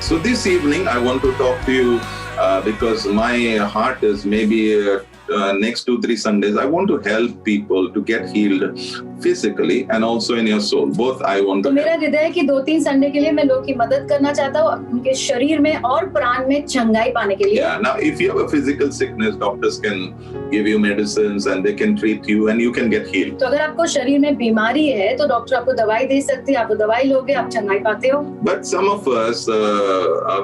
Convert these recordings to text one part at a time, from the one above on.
So this evening, I want to talk to you because my heart is maybe next 2-3 Sundays, I want to help people to get healed physically and also in your soul. Both I want तो to मेरा help. हृदय है कि 2-3 Sunday के लिए मैं लोगों की मदद करना चाहता हूँ उनके शरीर में और प्राण में चंगाई पाने के लिए। Yeah. Now, if you have a physical sickness, doctors can give you medicines and they can treat you and you can get healed. तो अगर आपको शरीर में बीमारी है तो डॉक्टर आपको दवाई दे सकते हैं, आप वो दवाई लोगे, आप चंगाई पाते हो। But some of us,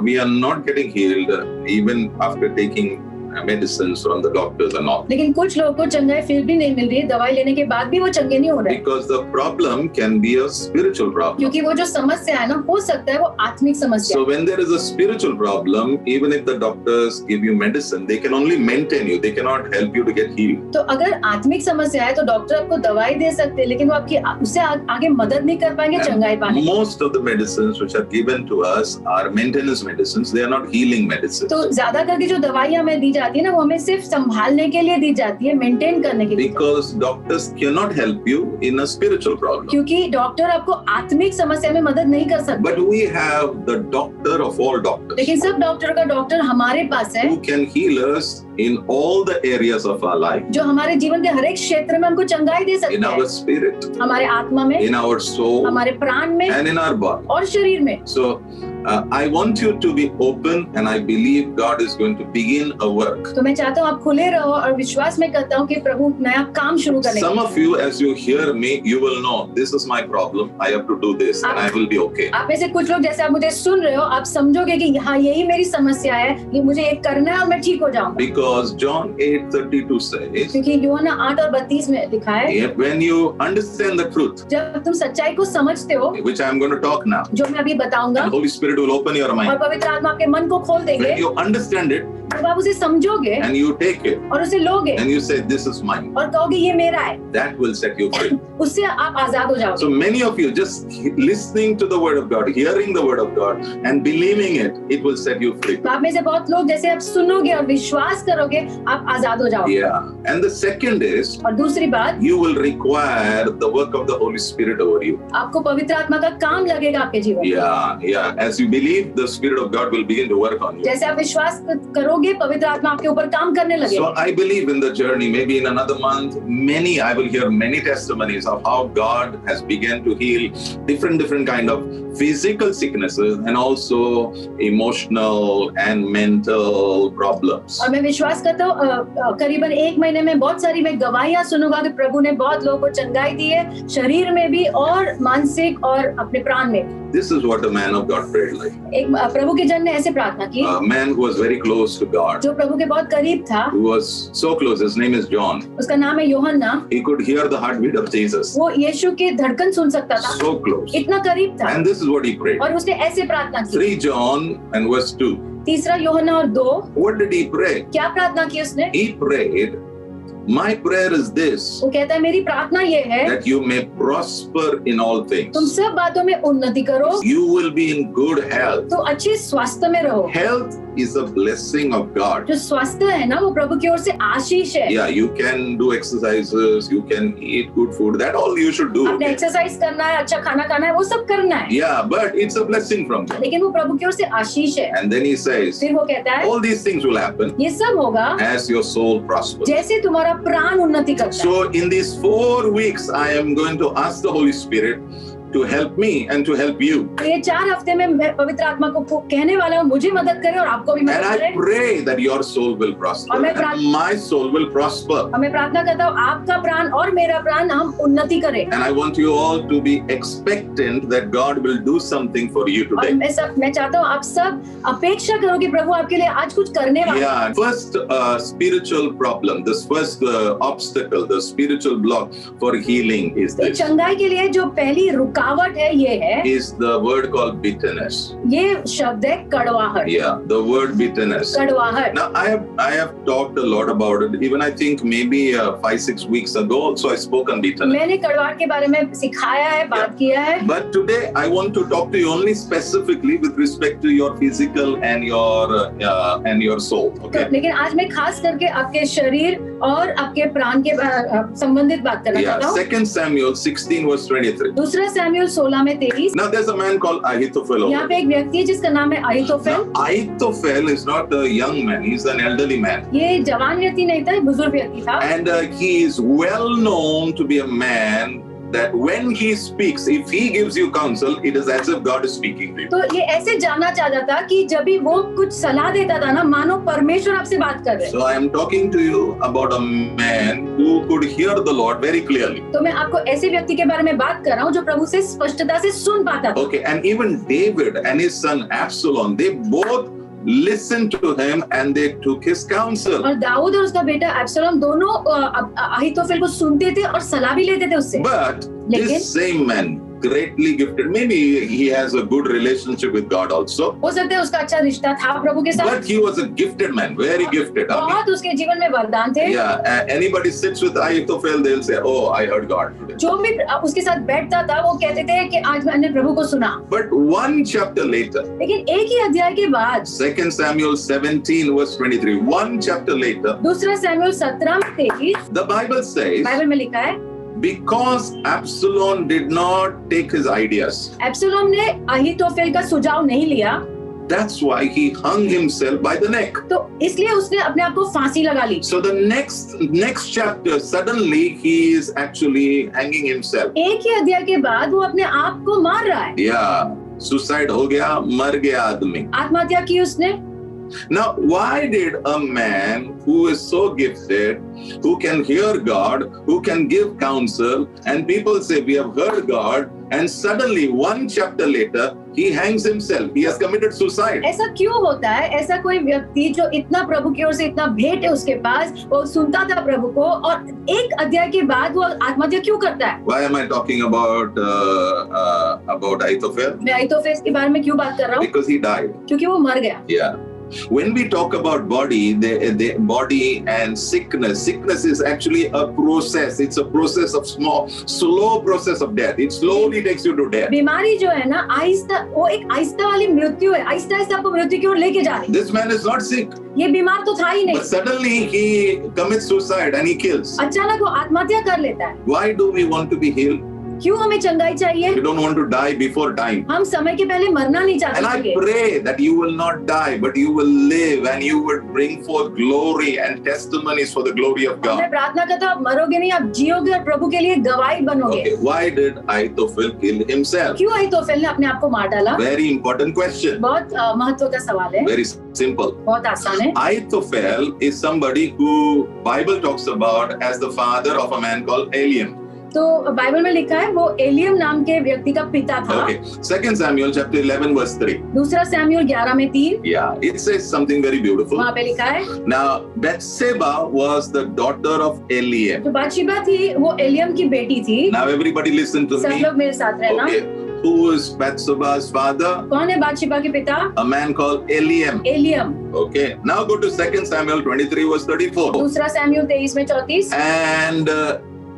we are not getting healed even after taking medicines from the doctors and all. लेकिन कुछ लोगों को चंगाई फिर भी नहीं मिल रही है, दवाई लेने के बाद भी वो चंगे नहीं हो रहे। Because the problem can be a spiritual problem. क्योंकि वो जो समस्या है ना, हो सकता है वो आत्मिक समस्या। So when there is a spiritual problem, even if the doctors give you medicine, they can only maintain you. They cannot help you to get healed. तो अगर आत्मिक समस्या है तो डॉक्टर आपको दवाई दे सकते हैं, लेकिन वो आपकी उससे आगे मदद नहीं कर पाएंगे चंगाई पाने। Most of the medicines which are given to us are maintenance medicines. They are not healing medicines. तो ज्यादा करके जो दवाइयाँ हमें दी जाती है ना, वो हमें सिर्फ संभालने के लिए दी जाती है, मेंटेन करने के लिए। Because doctors cannot help you in a spiritual problem. क्योंकि डॉक्टर आपको आत्मिक समस्या में मदद नहीं कर सकते। But we have the doctor of all doctors लेकिन सब डॉक्टर का डॉक्टर हमारे पास है, who can heal us in all the areas of our life. जो हमारे जीवन के हर एक क्षेत्र में हमको चंगाई दे In सकते our हैं, spirit, हमारे आत्मा में, in our soul, हमारे प्राण में and in our body. और शरीर में। So I want you to be open, and I believe God is going to begin a work. तो मैं चाहता हूँ आप खुले रहो और विश्वास में करता हूँ कि प्रभु नया काम शुरू करेंगे। Some of you, as you hear me, you will know this is my problem. I have to do this, and I will be okay. आप में से कुछ लोग जैसे आप मुझे सुन रहे हो, आप समझोगे कि हाँ यही मेरी समस्या है, ये मुझे एक करना है और मैं ठीक हो जाऊंगा। Because John 8:32 says, क्योंकि यूहन्ना 8:32 में लिखा है, when you understand the truth, जब तुम सच्चाई को समझते हो, which I am going to talk now, जो मैं अभी बताऊंगा, and Holy Spirit will open your और mind. पवित्र आत्मा आपके मन को खोल देंगे, When you understand it जब आप उसे समझोगे and you take it और उसे लोगे and you say this is mine, और कहोगे ये मेरा है, that will set you free. उससे आप आजाद हो जाओगे। So many of you just listening to the word of God, hearing the word of God and believing it, it will set you free. तो आप में से बहुत लोग जैसे आप सुनोगे और विश्वास करोगे, आप आजाद हो जाओगे। Yeah. And the second is, और दूसरी बात, you will require the work of the Holy Spirit over you. आपको पवित्र आत्मा का काम लगेगा आपके जीवन में। Yeah. As you believe, the Spirit of God will begin to work on you. जैसे आप विश्वास करोगे, पवित्र आत्मा आपके ऊपर काम करने So लगेगा। I believe in the journey. Maybe in another month, I will hear many testimonies of how God has begun to heal different kind of physical sicknesses and also emotional and mental problems. और मैं विश्वास करता हूँ करीबन 1 महीने में बहुत सारी मैं गवाहियां सुनूंगा कि प्रभु ने बहुत लोगों को चंगाई दी है, शरीर में भी और मानसिक और अपने प्राण में। This is what a man of God prayed like. एक प्रभु के जन ने ऐसे प्रार्थना की, A man who was very close to God, जो प्रभु के बहुत करीब था, who was so close. His name is John. उसका नाम है यूहन्ना। He could hear the heartbeat of Jesus. वो यीशु की धड़कन सुन सकता था, So close. इतना करीब था। And this is what he prayed. और उसने ऐसे प्रार्थना की। 3 John and verse 2. तीसरा यूहन्ना और 2, What did he pray? क्या प्रार्थना की उसने? He prayed, my prayer is this, वो कहता है मेरी प्रार्थना ये है, that you may prosper in all things. तुम सब बातों में उन्नति करो, You will be in good health. तो अच्छे स्वास्थ्य में रहो। Health is a blessing of God. जो स्वास्थ्य है ना, वो प्रभु की ओर से आशीष है। Yeah, you can do exercises, you can eat good food. That all you should do. आपने Okay? एक्सरसाइज करना है, अच्छा खाना खाना है, वो सब करना है, Yeah, but it's a blessing from God. लेकिन वो प्रभु की ओर से आशीष है। And then he says, फिर वो कहता है all these things will happen ये सब होगा as your soul prospers. जैसे तुम्हारा प्राण उन्नति करता है। So in these 4 weeks, I am going to ask the Holy Spirit to help me and to help you. तो ये 4 हफ्ते में मैं पवित्र आत्मा को कहने वाला हूँ, मुझे मदद करे और आपको भी And मदद I करे। pray that your soul will prosper और मैं and my soul will prosper. और मैं प्रार्थना करता हूँ आपका प्राण और मेरा प्राण हम उन्नति करें। And I want you all to be expectant that God will do something for you और today. मैं चाहता हूँ आप सब अपेक्षा करो कि प्रभु आपके लिए आज कुछ करने वाला है। Yeah, first spiritual problem, this first obstacle, the spiritual block for healing is तो this. चंगाई के लिए जो पहली रुकावट है ये है, Is the word called bitterness. ये शब्द है कड़वाहट। Yeah, the word bitterness. कड़वाहट। Now I have talked a lot about it. Even I think maybe 5-6 weeks ago also I spoke on bitterness. मैंने कड़वाहट के बारे में सिखाया है, बात किया है। But today I want to talk to you only specifically with respect to your physical and your soul. Okay. तो, लेकिन आज मैं खास करके आपके शरीर और आपके प्राण के संबंधित बात करना Yeah. चाहता हूँ। 2 Samuel 16 verse 23. दूसरा शमूएल 16 में 23। Now there's a man called Ahithophel. यहाँ पे एक व्यक्ति है जिसका नाम है अहीतोफेल। Now, Ahithophel is not a young man; he's an elderly man, ये जवान व्यक्ति नहीं था, बुजुर्ग व्यक्ति था। and he is well known to be a man that when he speaks, if he gives you counsel, it is as if God is speaking to you. तो ये ऐसे जानना चाहता था कि जब भी वो कुछ सलाह देता था ना, मानो परमेश्वर आपसे बात कर रहे हैं। So I am talking to you about a man who could hear the Lord very clearly. तो मैं आपको ऐसे व्यक्ति के बारे में बात कर रहा हूँ जो प्रभु से स्पष्टता से सुन पाता था। Okay, and even David and his son Absalom, they both listened to him and they took his counsel. और दाऊद और उसका बेटा अब्सलोम दोनों अहीतोफेल को सुनते थे और सलाह भी लेते थे उससे। But लेकिन this same man, greatly gifted, maybe he has a good relationship with God also, हो सकता है उसका अच्छा रिश्ता था प्रभु के साथ, but he was a gifted man, very gifted. बहुत उसके जीवन में वरदान थे। Yeah, anybody sits with Ahithophel, they'll say, "Oh, I heard God today." जो भी उसके साथ बैठता था वो कहते थे कि आज मैंने प्रभु को सुना। But one chapter later, लेकिन एक ही अध्याय के बाद 2 Samuel 17 verse 23, one chapter later, दूसरा शमूएल 17 में 23 the Bible says, बाइबल में लिखा है, because Absalom did not take his ideas, अब्सलोम ने अहीतोफेल का सुझाव नहीं लिया, that's why he hung himself by the neck. तो इसलिए उसने अपने आप को फांसी लगा ली। So the next chapter, suddenly he is actually hanging himself. एक ही अध्याय के बाद वो अपने आप को मार रहा है। Yeah, suicide हो गया, मर गया आदमी. आत्महत्या की उसने। Now, why did a man who is so gifted, who can hear God, who can give counsel, and people say we have heard God, and suddenly one chapter later he hangs himself, he has committed suicide? ऐसा क्यों होता है? ऐसा कोई व्यक्ति जो इतना प्रभु की ओर से इतना भेंट है उसके पास, वो सुनता था प्रभु को, और एक अध्याय के बाद वो आत्महत्या क्यों करता है? Why am I talking about Ahithophel? मैं अहीतोफेल के बारे में क्यों बात कर रहा हूँ? Because he died. क्योंकि वो मर गया। Yeah. When we talk about body, the body and sickness is actually a process. It's a process of slow process of death. It slowly takes you to death. बीमारी जो है ना, आहिस्ता, वो एक आहिस्ता वाली मृत्यु है, आहिस्ता आहिस्ता आपको मृत्यु की ओर लेके जा रही है। This man is not sick, ये बीमार तो था ही नहीं, but suddenly he commits suicide and he kills. अचानक वो आत्महत्या कर लेता है। Why do we want to be healed? क्यों हमें चंगाई चाहिए? We don't want to die before time. हम समय के पहले मरना नहीं And I चाहते। pray that you will not die, but you will live and you will bring forth glory and testimonies for the glory of मैं God. प्रार्थना करता हूँ, आप मरोगे नहीं, आप जियोगे और प्रभु के लिए गवाही बनोगे। Okay, why did Ahithophel kill himself? क्यों अहीतोफेल ने अपने आप को मार डाला? Very important question. बहुत महत्व का सवाल है, Very simple. बहुत आसान है। Ahithophel is somebody who Bible talks about as the father of a man called Eliam. तो बाइबल में लिखा है वो एलियम नाम के व्यक्ति का पिता था। Okay. 2 Samuel chapter 11 verse 3. दूसरा शमूएल 11 में 3 Yeah, it says something very beautiful. वहाँ पे लिखा है, Now, Bathsheba was the daughter of Eliam. जो बातशीबा थी वो एलियम की बेटी थी। Now, everybody listen to सब me. लोग मेरे साथ रहना। Okay. Who is Bathsheba's father? कौन है बातशीबा के पिता? A man called Eliam. Allium. Okay. Now go to 2 Samuel 23 verse 34. दूसरा शमूएल 23 में 34। And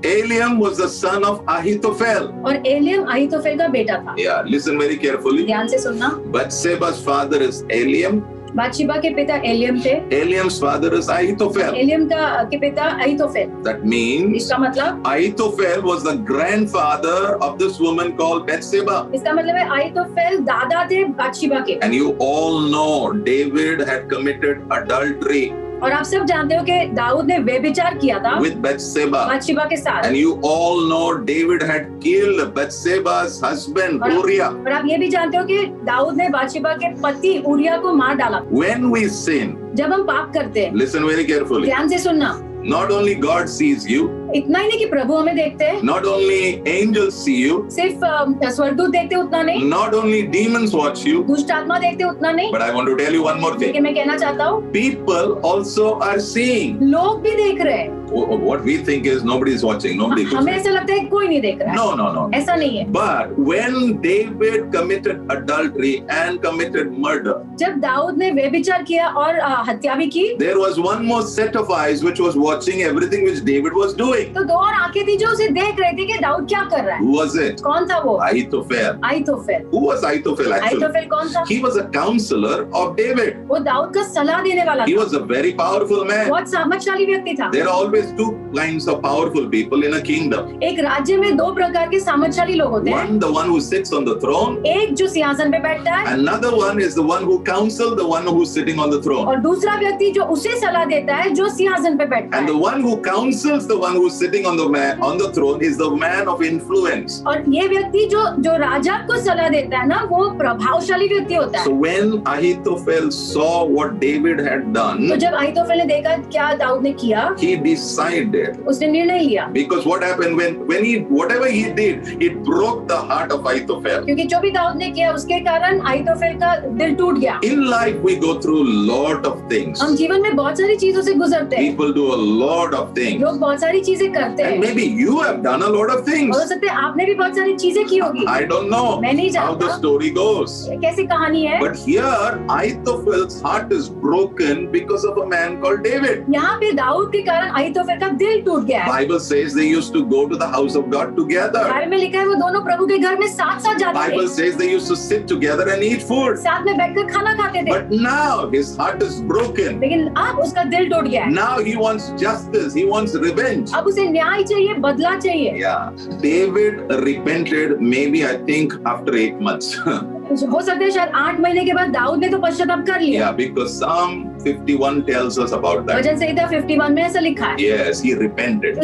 Eliam was the son of Ahithophel. और एलियम अहीतोफेल का बेटा था। Yeah, listen very carefully. ध्यान से सुनना। Bathsheba's father is Eliam. बातशीबा के पिता एलियम थे। Eliam's father is Ahithophel. Allium के पिता अहीतोफेल। That means इसका मतलब Ahithophel was the grandfather of this woman called Bathsheba. इसका मतलब है अहीतोफेल दादा थे बातशीबा के। And you all know David had committed adultery और आप सब जानते हो कि दाऊद ने व्यभिचार किया था with Bathsheba. बातशीबा के साथ। And you all know David had killed Bathsheba's husband, Uriah. और आप ये भी जानते हो कि दाऊद ने बातशीबा के पति उरिया को मार डाला। When we sin, जब हम पाप करते हैं, listen very carefully. ध्यान से सुनना, Not only God sees you, इतना ही नहीं कि प्रभु हमें देखते हैं, not only angels see you, सिर्फ स्वर्गदूत देखते उतना नहीं, not only demons watch you, दुष्ट आत्मा देखते उतना नहीं, but I want to tell you one more thing. लेकिन मैं कहना चाहता हूँ People also are seeing. लोग भी देख रहे हैं। What we think is nobody is watching, nobody is हमें watching. ऐसा लगता है कि कोई नहीं देख रहा है। No, no, no. ऐसा नहीं है। But when David committed adultery and committed murder, जब दाऊद ने व्यभिचार किया और हत्या भी की, there was one more set of eyes which was watching everything which David was doing. doing? तो दो और आंखें थी जो उसे देख रही थी कि दाऊद क्या कर रहा है। Who was it? कौन था वो? Ahithophel. अहीतोफेल। Who was Ahithophel actually? अहीतोफेल कौन था? He was a counselor of David. वो दाऊद का सलाह देने वाला He था। was a very powerful man. बहुत सामर्थशाली व्यक्ति था। There are always two kinds of powerful people in a kingdom. एक राज्य में दो प्रकार के सामर्थशाली लोग होते हैं। One, the one who sits on the throne. एक जो सिंहासन पे बैठता है Another one is the one who counsels the one who's sitting on the throne. और दूसरा व्यक्ति जो उसे सलाह देता है जो सिंहासन पे बैठता And है। the one who counsels the one who's sitting on the throne is the man of influence. और ये व्यक्ति जो राजा को सलाह देता है ना वो प्रभावशाली व्यक्ति होता है। So when Ahithophel saw what David had तो done, जब अहीतोफेल ने देखा क्या दाऊद ने किया, he decided. उसने निर्णय लिया। Because what happened when he whatever he did, it broke the heart of Ahithophel. क्योंकि जो भी दाऊद ने किया उसके कारण अहीतोफेल का दिल टूट गया। In life we go through lot of things. हम जीवन में बहुत सारी चीजों से गुजरते हैं। People do a lot of things. लोग बहुत सारी चीजें करते And हैं। maybe you have done a lot of things. और हो सकता है आपने भी बहुत सारी चीजें की होगी। I don't know मैं नहीं how the जानता story goes. कैसी कहानी है। But here, Ahithophel's heart is broken because of a man called David. यहाँ पे दाऊद के कारण अहीतोफेल का दिल टूट गया है। Bible says they used to go to the house of God together. Bible में लिखा है वो दोनों प्रभु के घर में साथ साथ जाते Bible थे, says they used to sit together and eat food. साथ में बैठकर खाना खाते थे। But now his heart is broken. लेकिन अब उसका दिल टूट गया है। Now he wants justice. He wants revenge. अब उसे न्याय चाहिए, बदला चाहिए। Yeah. David repented maybe I think after 8 months. हो सकता है शायद 8 महीने के बाद दाऊद ने तो पश्चाताप कर लिया। Yeah, because Psalm 51 tells us about that. वचन संहिता 51 में ऐसा लिखा है। Yes, he repented.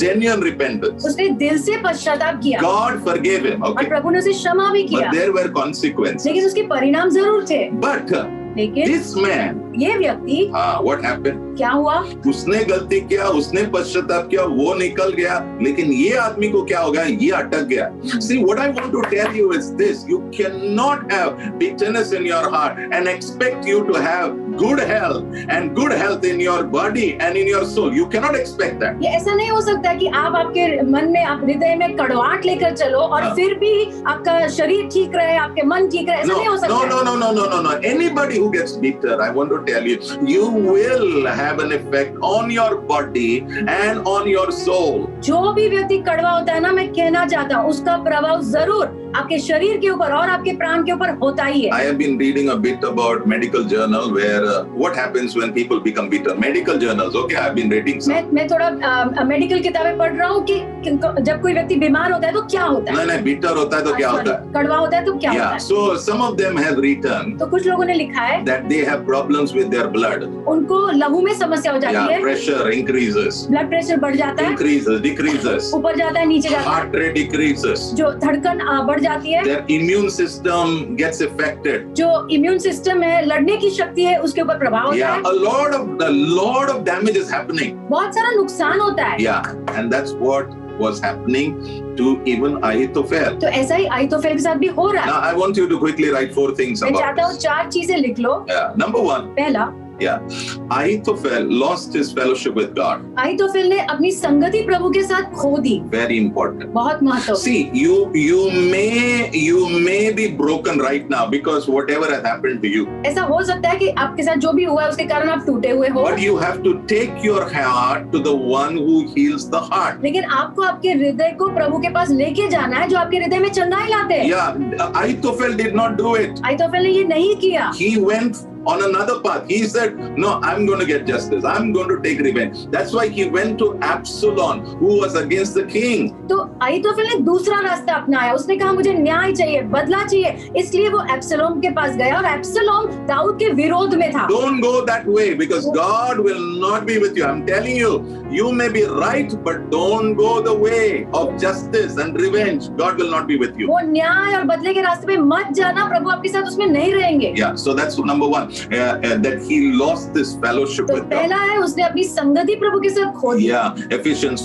Genuine repentance. उसने दिल से पश्चाताप किया God forgave him. और Okay. प्रभु ने उसे क्षमा भी किया। But there were consequences. लेकिन उसके परिणाम जरूर थे। But लेकिन this man, ये व्यक्ति what happened? क्या हुआ? उसने गलती किया, उसने पश्चाताप किया, वो निकल गया, लेकिन ये आदमी को क्या हो गया? ये अटक गया। See, what I want to tell you is this: you cannot have bitterness in your heart and expect you to have good health in your body and in your soul. You cannot expect that. ये ऐसा नहीं हो सकता कि आप आपके मन में, आप हृदय में कड़वाहट लेकर चलो और फिर भी आपका शरीर ठीक रहे, आपके मन ठीक रहे, ऐसा नहीं हो सकता। No. Anybody who gets bitter, I want to tell you, you will have an effect on your body and on your soul. जो भी व्यक्ति कड़वा होता है ना, मैं कहना चाहता हूँ उसका प्रभाव जरूर आपके शरीर के ऊपर और आपके प्राण के ऊपर होता ही है। I have been reading a bit about medical journal where what happens when people become bitter. Medical journals, okay, I've been reading some. मैं थोड़ा मेडिकल किताबें पढ़ रहा हूँ कि जब कोई व्यक्ति बीमार होता है तो क्या होता है। नहीं, bitter होता है तो क्या होता है? कड़वा होता है तो क्या होता है? So some of them have written तो कुछ लोगों ने लिखा है that they have problems with their blood. उनको लहू में समस्या हो जाती है, Pressure increases, ब्लड प्रेशर बढ़ जाता है, increases, decreases, ऊपर जाता है, नीचे जाता है, heart rate decreases, जो धड़कन बढ़ जाती है, their immune system gets affected. जो इम्यून सिस्टम है, लड़ने की शक्ति है, उसके ऊपर प्रभाव होता Yeah, है। a lot of damage is happening. बहुत सारा नुकसान होता है। Yeah, and that's what was happening to even Ahithophel. तो ऐसा ही अहीतोफेल के साथ भी हो रहा है। Now I want you to quickly write 4 things मैं about चाहता हूँ this. 4 चीजें लिख लो। Yeah, number 1. पहला, Ahithophel lost his fellowship with God. अहीतोफेल ने अपनी संगति प्रभु के साथ खो दी। Very important. बहुत महत्वपूर्ण। See, you may be broken right now because whatever has happened to you. ऐसा हो सकता है कि आपके साथ जो भी हुआ है उसके कारण आप टूटे हुए हो। But you have to take your heart to the one who heals the heart. लेकिन आपको आपके हृदय को प्रभु के पास लेके जाना है जो आपके हृदय में चंगाई लाते हैं। Yeah, Ahithophel did not do it. अहीतोफेल ने ये नहीं किया। He went on another path. He said, no, I'm going to get justice. I'm going to take revenge. That's why he went to Absalom, who was against the king. तो अहीतोफेल ने दूसरा रास्ता अपनाया। उसने कहा मुझे न्याय चाहिए, बदला चाहिए, इसलिए वो एब्सलोम के पास गया और एब्सलोम दाऊद के विरोध में था। Don't go that way because God will not be with you. I'm telling you, you may be right, but don't go the way of justice and revenge. God will not be with you. वो न्याय और बदले के रास्ते पे मत जाना, प्रभु आपके साथ उसमें नहीं रहेंगे। Yeah, so that's number 1. That he lost this fellowship तो with God. पहला है उसने अपनी संगति प्रभु के साथ खो दी। Yeah, Ephesians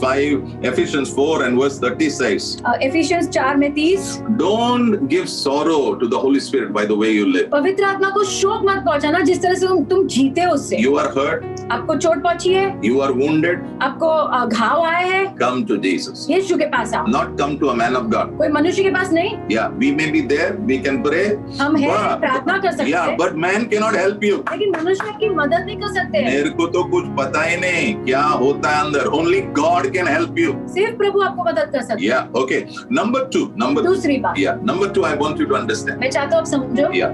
4 and verse 30 says, efficiency 4 में 30, don't give sorrow to the Holy Spirit by the way you live. पवित्र आत्मा को शोक मत पहुंचाना जिस तरह से तुम जीते हो उससे। You are hurt, आपको चोट पहुंची है, you are wounded, आपको घाव आए हैं, come to Jesus. यीशु के पास आओ। Not come to a man of God. कोई मनुष्य के पास नहीं। Yeah, we may be there, we can pray. हम हैं, But- प्रार्थना कर सकते Yeah, हैं, but man cannot cannot help you. लेकिन मनुष्य आपकी मदद नहीं कर सकते हैं। मेरे को तो कुछ पता ही नहीं क्या होता है अंदर. Only God can help you. सिर्फ प्रभु आपको मदद कर सकते हैं। Yeah, okay. Number two. दूसरी बात, Yeah, number two, I want you to understand. मैं चाहता हूँ आप समझो, Yeah,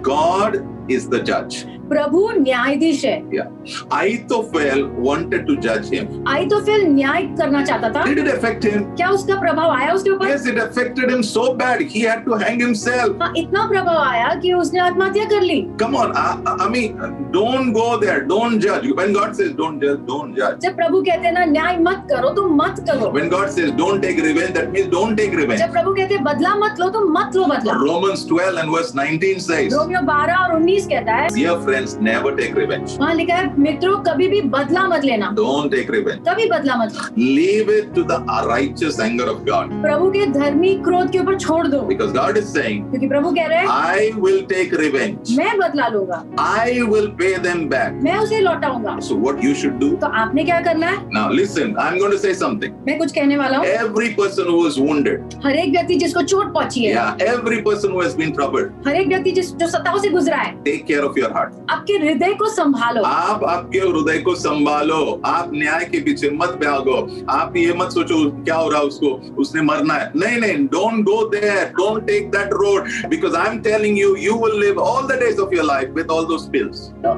God is the judge. प्रभु न्यायाधीश है। Yeah, Ahithophel wanted to judge him. अहीतोफेल न्याय करना चाहता था। Did it affect him? क्या उसका प्रभाव आया उसके ऊपर? Yes, it affected him so bad. He had to hang himself. हाँ, इतना प्रभाव आया कि उसने आत्महत्या कर ली। Come on, I mean, don't go there. Don't judge. When God says don't judge, don't judge. जब प्रभु कहते हैं ना न्याय मत करो तो मत करो। When God says don't take revenge, that means don't take revenge. जब प्रभु कहते हैं बदला मत लो तो मत लो बदला। Romans 12 and verse 19 says, Romeo 12 और 19 कहता है, dear friends, never take revenge. वहाँ लिखा है मित्रों कभी भी बदला मत लेना, Don't take revenge. कभी बदला मत लो। Leave it to the righteous anger of God. प्रभु के धर्मी क्रोध के ऊपर छोड़ दो, Because God is saying, क्योंकि प्रभु कह रहे हैं I will take revenge. मैं बदला लूंगा, I will pay them back. मैं उसे लौटाऊंगा। So what you should do? तो आपने क्या करना है? Now listen, I'm going to say something. मैं कुछ कहने वाला हूँ। Every person who is wounded, हर एक व्यक्ति जिसको चोट पहुंची है, yeah, every person who has been troubled, हर एक व्यक्ति जो सताओं से गुजरा है, take care of your heart. आपके हृदय को संभालो। आप आपके हृदय को संभालो. आप न्याय के पीछे मत भागो. आप ये मत सोचो क्या हो रहा है उसको, उसने मरना है. नहीं नहीं, don't go there. Don't take that road, because I'm telling you, you will live all the days of your life with all those pills. तो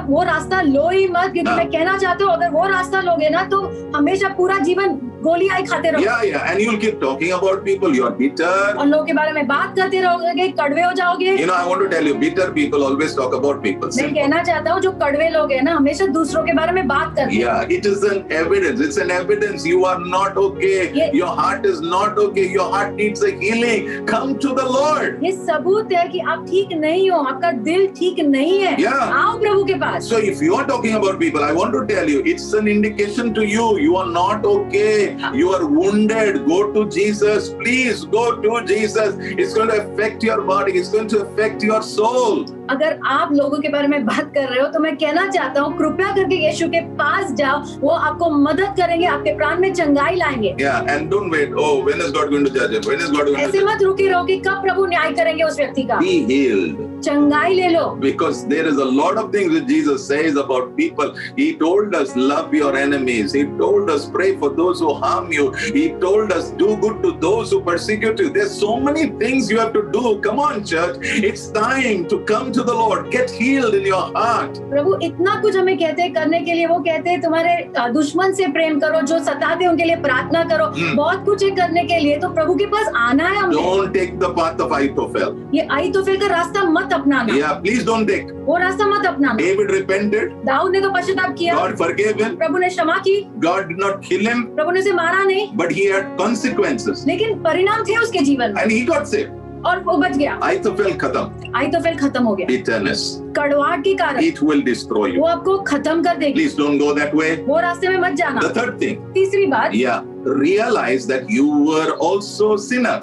वो रास्ता लो ही मत, क्योंकि मैं कहना चाहता हूँ अगर वो रास्ता लोगे ना तो हमेशा पूरा जीवन गोलियां ही खाते रहोगे। Yeah, and you'll keep talking about people. You're bitter. और लोगों के बारे में बात करते रहोगे, कड़वे हो जाओगे। You know, I want to tell you, bitter people always talk about people. मैं कहना चाहता हूँ जो कड़वे लोग हैं ना हमेशा दूसरों के बारे में बात करते हैं। Yeah, it is an evidence. It's an evidence you are not okay. Your heart is not okay. Your heart needs a healing. Come to the Lord. ये सबूत है कि आप ठीक नहीं हो, आपका दिल ठीक नहीं है। Yeah. आओ प्रभु के पास। So if you are talking about people, I want to tell you, it's an indication to you. You are not okay. You are wounded. Go to Jesus. Please go to Jesus. It's going to affect your body. It's going to affect your soul. अगर आप लोगों के बारे में बात कर रहे हो तो मैं कहना चाहता हूँ कृपया करके यीशु के पास जाओ, वो आपको मदद करेंगे, आपके प्राण में चंगाई लाएंगे। Yeah, and don't wait. Oh, when is God going to judge him? When is God going to ऐसे judge him? मत रुके रहो कि कब प्रभु न्याय करेंगे उस व्यक्ति का। Be healed. चंगाई ले लो। Because there is a lot of things that Jesus says about people. He told us, love your enemies. He told us, pray for those who harm you. He told us, do good to those who persecute you. There's so many things you have to do. Come on, church. It's time to come to the Lord. Get healed in your heart. प्रभु इतना कुछ हमें कहते हैं करने के लिए। वो कहते हैं तुम्हारे दुश्मन से प्रेम करो, जो सताते हैं उनके लिए प्रार्थना करो। बहुत कुछ है करने के लिए, तो प्रभु के पास आना है हमें। Don't take the path of Ahithophel. ये अहीतोफेल का रास्ता मत अपनाना। Yeah, please don't take. वो रास्ता मत अपनाना। David repented. दाऊद ने तो पश्चाताप किया, God forgave him. प्रभु ने क्षमा की। God did not kill him, प्रभु ने उसे मारा नहीं, but he had consequences. लेकिन परिणाम थे उसके जीवन में And he got saved. और वो बच गया। Ahithophel khatam. अहीतोफेल खत्म हो गया। Bitterness. कड़वाहट के कारण It will destroy you. वो आपको खत्म कर देगी। Please don't go that way. वो रास्ते में मत जाना। The third thing, तीसरी बात, yeah, realize that you were also a sinner.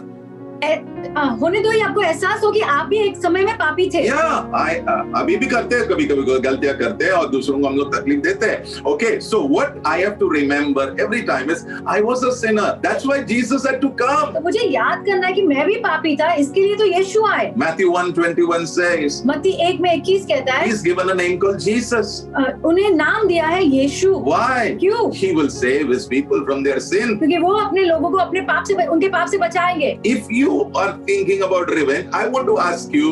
होने दो, ये आपको एहसास हो कि आप भी एक समय में पापी थे। Yeah, अभी भी करते हैं, कभी कभी गलतियां करते हैं और दूसरों को हम लोग तकलीफ देते हैं. Okay, so what I have to remember every time is I was a sinner. That's why Jesus had to come. तो मुझे याद करना है कि मैं भी पापी था, इसके लिए तो यीशु आए। Matthew 1:21 says, मत्ती 1:21 कहता है, He's given a name called Jesus. उन्हें नाम दिया है यीशु। Why? क्यों? He will save his people from their sin. क्योंकि वो अपने लोगों को अपने पाप से, उनके पाप से बचाएंगे। If you are thinking about revenge, I want to ask you,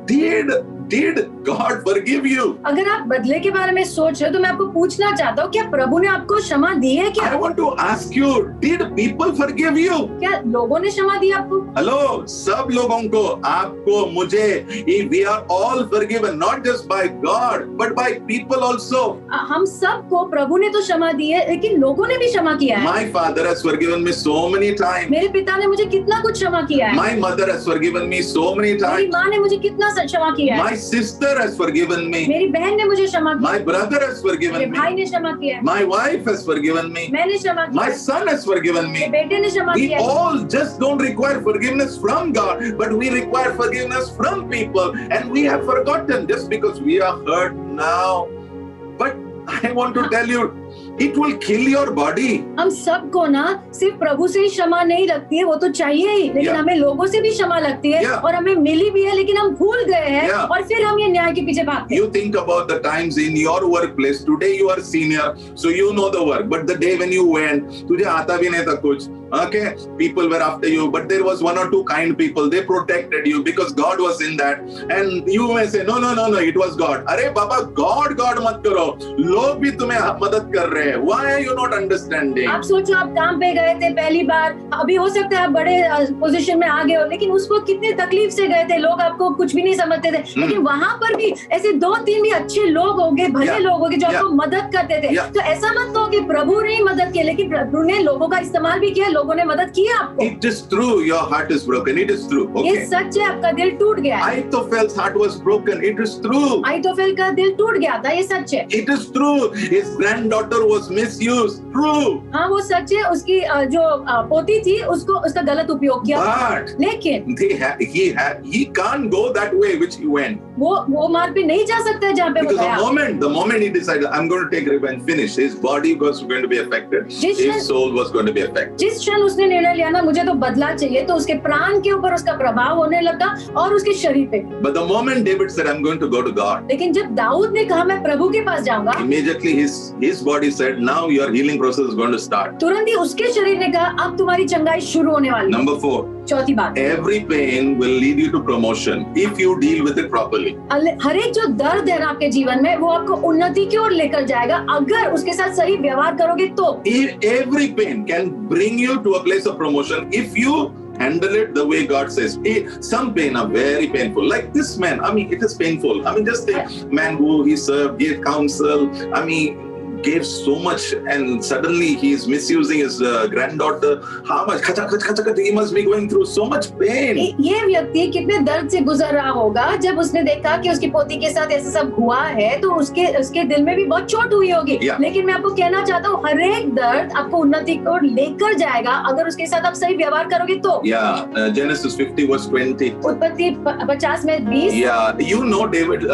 did God forgive you? अगर आप बदले के बारे में सोच रहे हो तो मैं आपको पूछना चाहता हूँ, क्या प्रभु ने आपको क्षमा दी है क्या? I want to ask you, did people forgive you? क्या लोगों ने क्षमा दी आपको? Hello, सब लोगों को, आपको, मुझे, we are all forgiven, not just by God, but by people also. हम सबको प्रभु ने तो क्षमा दी है, लेकिन लोगों ने भी क्षमा किया है। My father has forgiven me so many times. मेरे पिता ने मुझे कितना कुछ क्षमा किया है। My mother has forgiven me so many मेरी times. माँ ने मुझे कितना क्षमा किया है। My sister has forgiven me. मेरी बहन ने मुझे क्षमा किया। My brother has मेरे forgiven भाई me. ने क्षमा किया है। My wife has forgiven me. मैंने क्षमा किया। My son has forgiven मेरे me. बेटे ने क्षमा We किया है। all just don't require forgiveness from God, but we require forgiveness from people, and we have forgotten just because we are hurt now. But I want to tell you, It will kill your body. हम सबको ना सिर्फ प्रभु से ही क्षमा नहीं लगती है, वो तो चाहिए ही, लेकिन Yeah. हमें लोगों से भी क्षमा लगती है, Yeah. और हमें मिली भी है, लेकिन हम भूल गए हैं, Yeah. और फिर हम ये न्याय के पीछे भागते हैं। You think about the times in your workplace. Today you are senior, so you know the work. But the day when you went, तुझे आता भी नहीं था कुछ. Okay, people were after you, but there was one or two kind people. They protected you because God was in that. And you may say, no, it was God. अरे बाबा, God मत करो. लोग भी तुम्हें मदद कर रहे हैं. Why are you not understanding? आप सोचो, आप काम पे गए थे पहली बार, अभी हो सकता है आप बड़े पोजीशन में आ गए हो, लेकिन उसको कितने तकलीफ से गए थे, लोग आपको कुछ भी नहीं समझते थे, लेकिन वहां पर भी ऐसे 2-3 भी अच्छे लोग होंगे, भले Yeah. लोग होंगे जो Yeah. आपको मदद करते थे। Yeah. तो ऐसा मत कहो कि प्रभु ने ही मदद की, लेकिन प्रभु ने लोगों का इस्तेमाल भी किया, लोगों ने मदद की आपको। It is true. Your heart is broken. It is true. ये Okay. सच है, आपका दिल टूट गया है। Ahithophel's heart was broken. It is true. अहीतोफेल का दिल टूट गया था, ये सच है। It is true. His granddaughter was misused. True. हाँ, वो सच है, उसकी जो पोती थी उसको उसका गलत उपयोग किया, But लेकिन he can't go that way which he went. वो मार्ग पे नहीं जा सकता है जहाँ पे वो Because गया। the moment he decided, I'm going to take revenge, finish, his body was going to be affected. His soul was going to be affected. जिस क्षण उसने निर्णय लिया ना, मुझे तो बदला चाहिए, तो उसके प्राण के ऊपर उसका प्रभाव होने लगा और उसके शरीर पे भी। But the moment David said, I'm going to go to God, लेकिन जब दाऊद ने कहा मैं प्रभु के पास जाऊंगा, immediately his body said, now your healing process is going to start. तुरंत ही उसके शरीर ने कहा अब तुम्हारी चंगाई शुरू होने वाली है। Number 4, चौथी बात, every pain will lead you to promotion if you deal with it properly. हर एक जो दर्द है ना आपके जीवन में, वो आपको उन्नति की ओर लेकर जाएगा अगर उसके साथ सही व्यवहार करोगे तो। Every pain can bring you to a place of promotion if you handle it the way God says. Some pain are very painful. Like this man, I mean, it is painful. I mean, just a man who he served, gave counsel, I mean, gave so much, and suddenly he is misusing his granddaughter. How much? He must be going through so much pain. ये व्यक्ति कितने दर्द से गुजर रहा होगा जब उसने देखा कि उसकी पोती के साथ ऐसा सब हुआ है, तो उसके दिल में भी बहुत चोट हुई होगी। Yeah. लेकिन मैं आपको कहना चाहता हूँ, हर एक दर्द आपको उन्नति को लेकर जाएगा अगर उसके साथ आप सही व्यवहार करोगे तो। Yeah, Genesis 50 verse 20. उत्पत्ति 50 में 20। Yeah, you know David,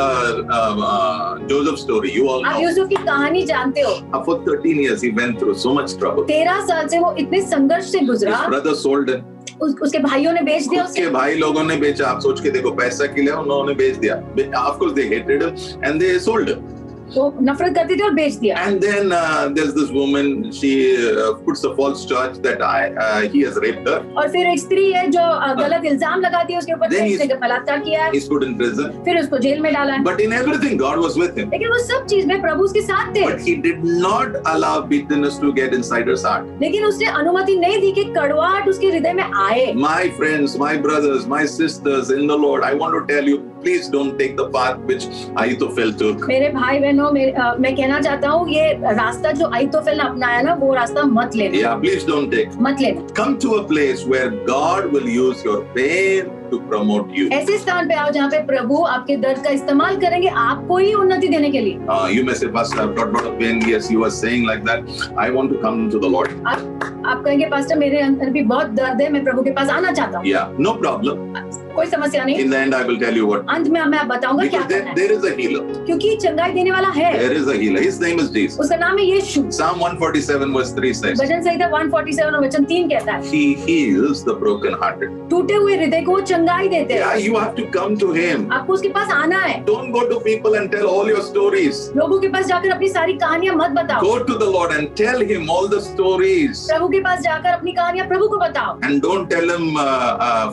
Joseph's story. You all आप know. यूसुफ की कहानी जानते हो। For 13 years he went through so much trouble. 13 साल से वो इतने संघर्ष से His गुजरा, brother sold him. उसके भाइयों ने बेच दिया उसके उसे। भाई लोगों ने बेचा। आप सोच के देखो, पैसा के लिए उन्होंने बेच दिया। Of course they hated him and they sold him. वो नफरत करते थे और बेच दिया। And then there's this woman, she puts a false charge that he has raped her. और फिर एक स्त्री है जो गलत इल्जाम लगाती है उसके ऊपर, Then उसने बलात्कार किया है, He's put in prison. फिर उसको जेल में डाला है। But in everything God was with him. लेकिन वो सब चीज में प्रभु उसके साथ थे। But he did not allow bitterness to get inside his heart. लेकिन उसने अनुमति नहीं दी कि कड़वाहट उसके हृदय में आए। My friends, my brothers, my sisters in the Lord, I want to tell you, please don't take the path which Ahithophel took. मेरे भाई बहनों, मैं कहना चाहता हूँ, ये रास्ता जो अहीतोफेल ने अपनाया ना, वो रास्ता मत लेना। Yeah, please don't take. मत लेना। Come to a place where God will use your pain to promote you. ऐसे स्थान पे आओ जहाँ पे प्रभु आपके दर्द का इस्तेमाल करेंगे आपको ही उन्नति देने के लिए। You may say, Pastor, I've got a lot of pain. Yes, you are saying like that. I want to come to the Lord. आप कहेंगे, पास्टर मेरे अंदर भी बहुत दर्द है, मैं प्रभु के पास आना चाहता हूँ। Yeah, no problem. कोई समस्या नहीं। In the end, I will tell you what. अंत में मैं बताऊंगा क्या Because करना है, there is a healer. क्योंकि चंगाई देने वाला है। There is a healer. His name is Jesus. उसका नाम है यीशु। Psalm 147 verse 3 says, भजन संहिता 147 और वचन 3 कहता है, He heals the brokenhearted. टूटे हुए हृदय को वो चंगाई देते हैं। Yeah, you have to come to Him. आपको उसके पास आना है। Don't go to people and tell all your stories. लोगों के पास जाकर अपनी सारी कहानियां मत बताओ। Go to the Lord and tell Him all the stories. प्रभु के पास जाकर अपनी कहानियां प्रभु को बताओ। And don't tell Him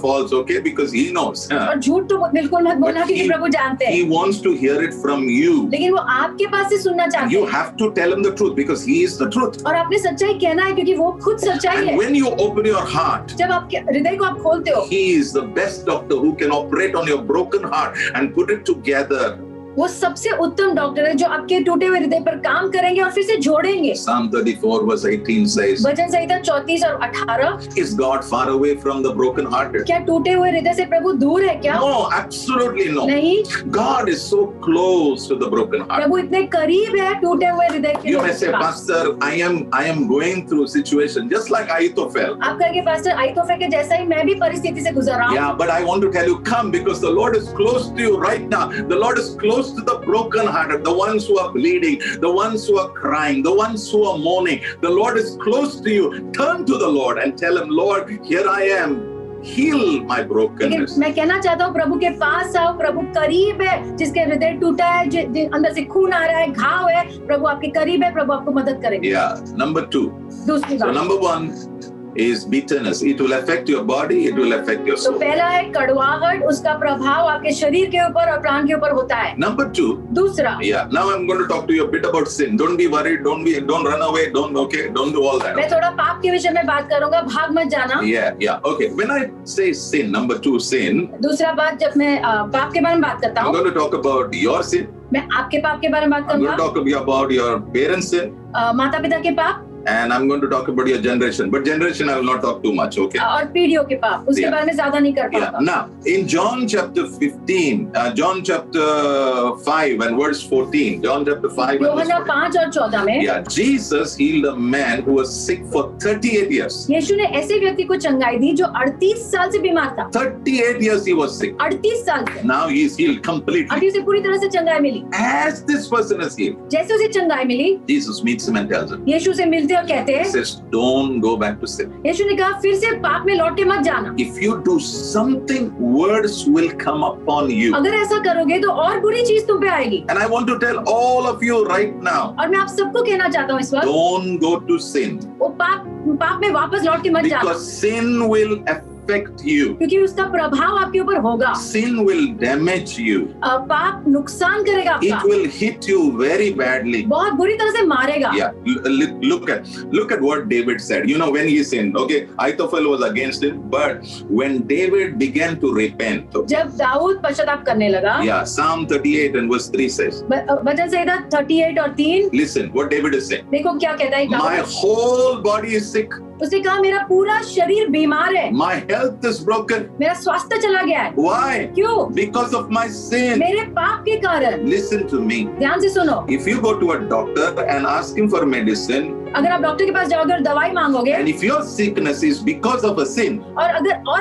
false, okay? Because He knows. और झूठ तो बिल्कुल मत बोलना, क्योंकि प्रभु जानते He हैं। wants to hear it from you. लेकिन वो आपके पास से सुनना चाहते You हैं। have to tell Him the truth because He is the truth. और आपने सच्चाई कहना है, क्योंकि वो खुद सच्चाई And है। when you open your heart, जब आपके हृदय को आप खोलते हो, He is the best doctor who can operate on your broken heart and put it together. वो सबसे उत्तम डॉक्टर है जो आपके टूटे हुए हृदय पर काम करेंगे और फिर से जोड़ेंगे। Psalm 34 verse 18 says, भजन संहिता 34 और 18, Is God far away from the brokenhearted? क्या टूटे हुए हृदय से प्रभु दूर है क्या? No, absolutely no. नहीं, God is so close to the brokenhearted. प्रभु इतने करीब है टूटे हुए हृदय के You may लोगों say, के पास। Pastor, I am going through situation just like Ahithophel. आप कहेंगे, पास्टर अहीतोफेल के जैसा ही मैं भी परिस्थिति से गुजर रहा हूँ। Yeah, but I want to tell you, come because the Lord is close to you right now. The Lord is close close to the broken-hearted, the ones who are bleeding, the ones who are crying, the ones who are mourning. The Lord is close to you. Turn to the Lord and tell him, Lord, here I am. Heal my brokenness. लेकिन मैं कहना चाहता हूँ प्रभु के पास आओ, प्रभु करीब है, जिसके हृदय टूटा है, अंदर से खून आ रहा है, घाव है, प्रभु आपके करीब है, प्रभु आपको मदद करेंगे। Yeah. Number 2. दूसरी So बात, number 1 is bitterness. It will affect your body, it will affect your तो soul. पहला है कड़वाहट, उसका प्रभाव आपके शरीर के ऊपर और प्राण के ऊपर होता है। Number 2. दूसरा, Yeah. Now I'm going to talk to you a bit about sin. Don't be worried. Don't run away. Don't do all that. मैं थोड़ा पाप के विषय में बात करूंगा, भाग मत जाना। Yeah. Okay. When I say sin, number 2, sin, दूसरा बात, जब मैं पाप के बारे में बात करता I'm हूँ, going to talk about your sin. मैं आपके पाप के बारे में बात I'm going to करूंगा, talk about your parents' sin. माता पिता के पाप, And I'm going to talk about your generation. But generation, I will not talk too much, okay? और पीढ़ियों के पाप, उसके Yeah. बारे में ज्यादा नहीं कर Yeah. पाऊंगा। Now, in John chapter 15, John chapter 5 and verse 14, John chapter 5 and verse यूहन्ना 14. 5 और 14 में Yeah, Jesus healed a man who was sick for 38 years. यीशु ने ऐसे व्यक्ति को चंगाई दी जो 38 साल से बीमार था। 38 years he was sick. 38 साल से Now he is healed completely. अभी उसे पूरी तरह से चंगाई मिली। As this person is healed, जैसे उसे चंगाई मिली, Jesus meets him and tells him, यीशु से मिलते और कहते he हैं, says, don't go back to sin. यीशु ने कहा फिर से पाप में लौट के मत जाना। If you do something, words will come upon you. अगर ऐसा करोगे तो और बुरी चीज तुम पे आएगी। And I want to tell all of you right now, और मैं आप सबको कहना चाहता हूँ इस वक्त, don't go to sin. वो पाप में वापस लौट के मत जाना, Because sin will affect you. क्योंकि उसका प्रभाव आपके ऊपर होगा। Sin will damage you. पाप नुकसान करेगा It आपका, will hit you very badly. बहुत बुरी तरह से मारेगा। Yeah, look at what David said. You know, when he sinned, okay, Ahithophel was against him, but when David began to repent, okay, जब दाऊद पश्चाताप करने लगा, yeah, Psalm 38 and verse 3 says, वचन संहिता 38 और 3, listen, what David is saying. देखो क्या कहता है My Dawood. whole body is sick. उसने कहा मेरा पूरा शरीर बीमार है, My health is broken. मेरा स्वास्थ्य चला गया है। Why? क्यों? Because of my sin. मेरे पाप के कारण। Listen to me. ध्यान से सुनो, If you go to a doctor and ask him for medicine, अगर आप डॉक्टर के पास जाओगे और दवाई मांगोगे, and if your sickness is because of a sin, और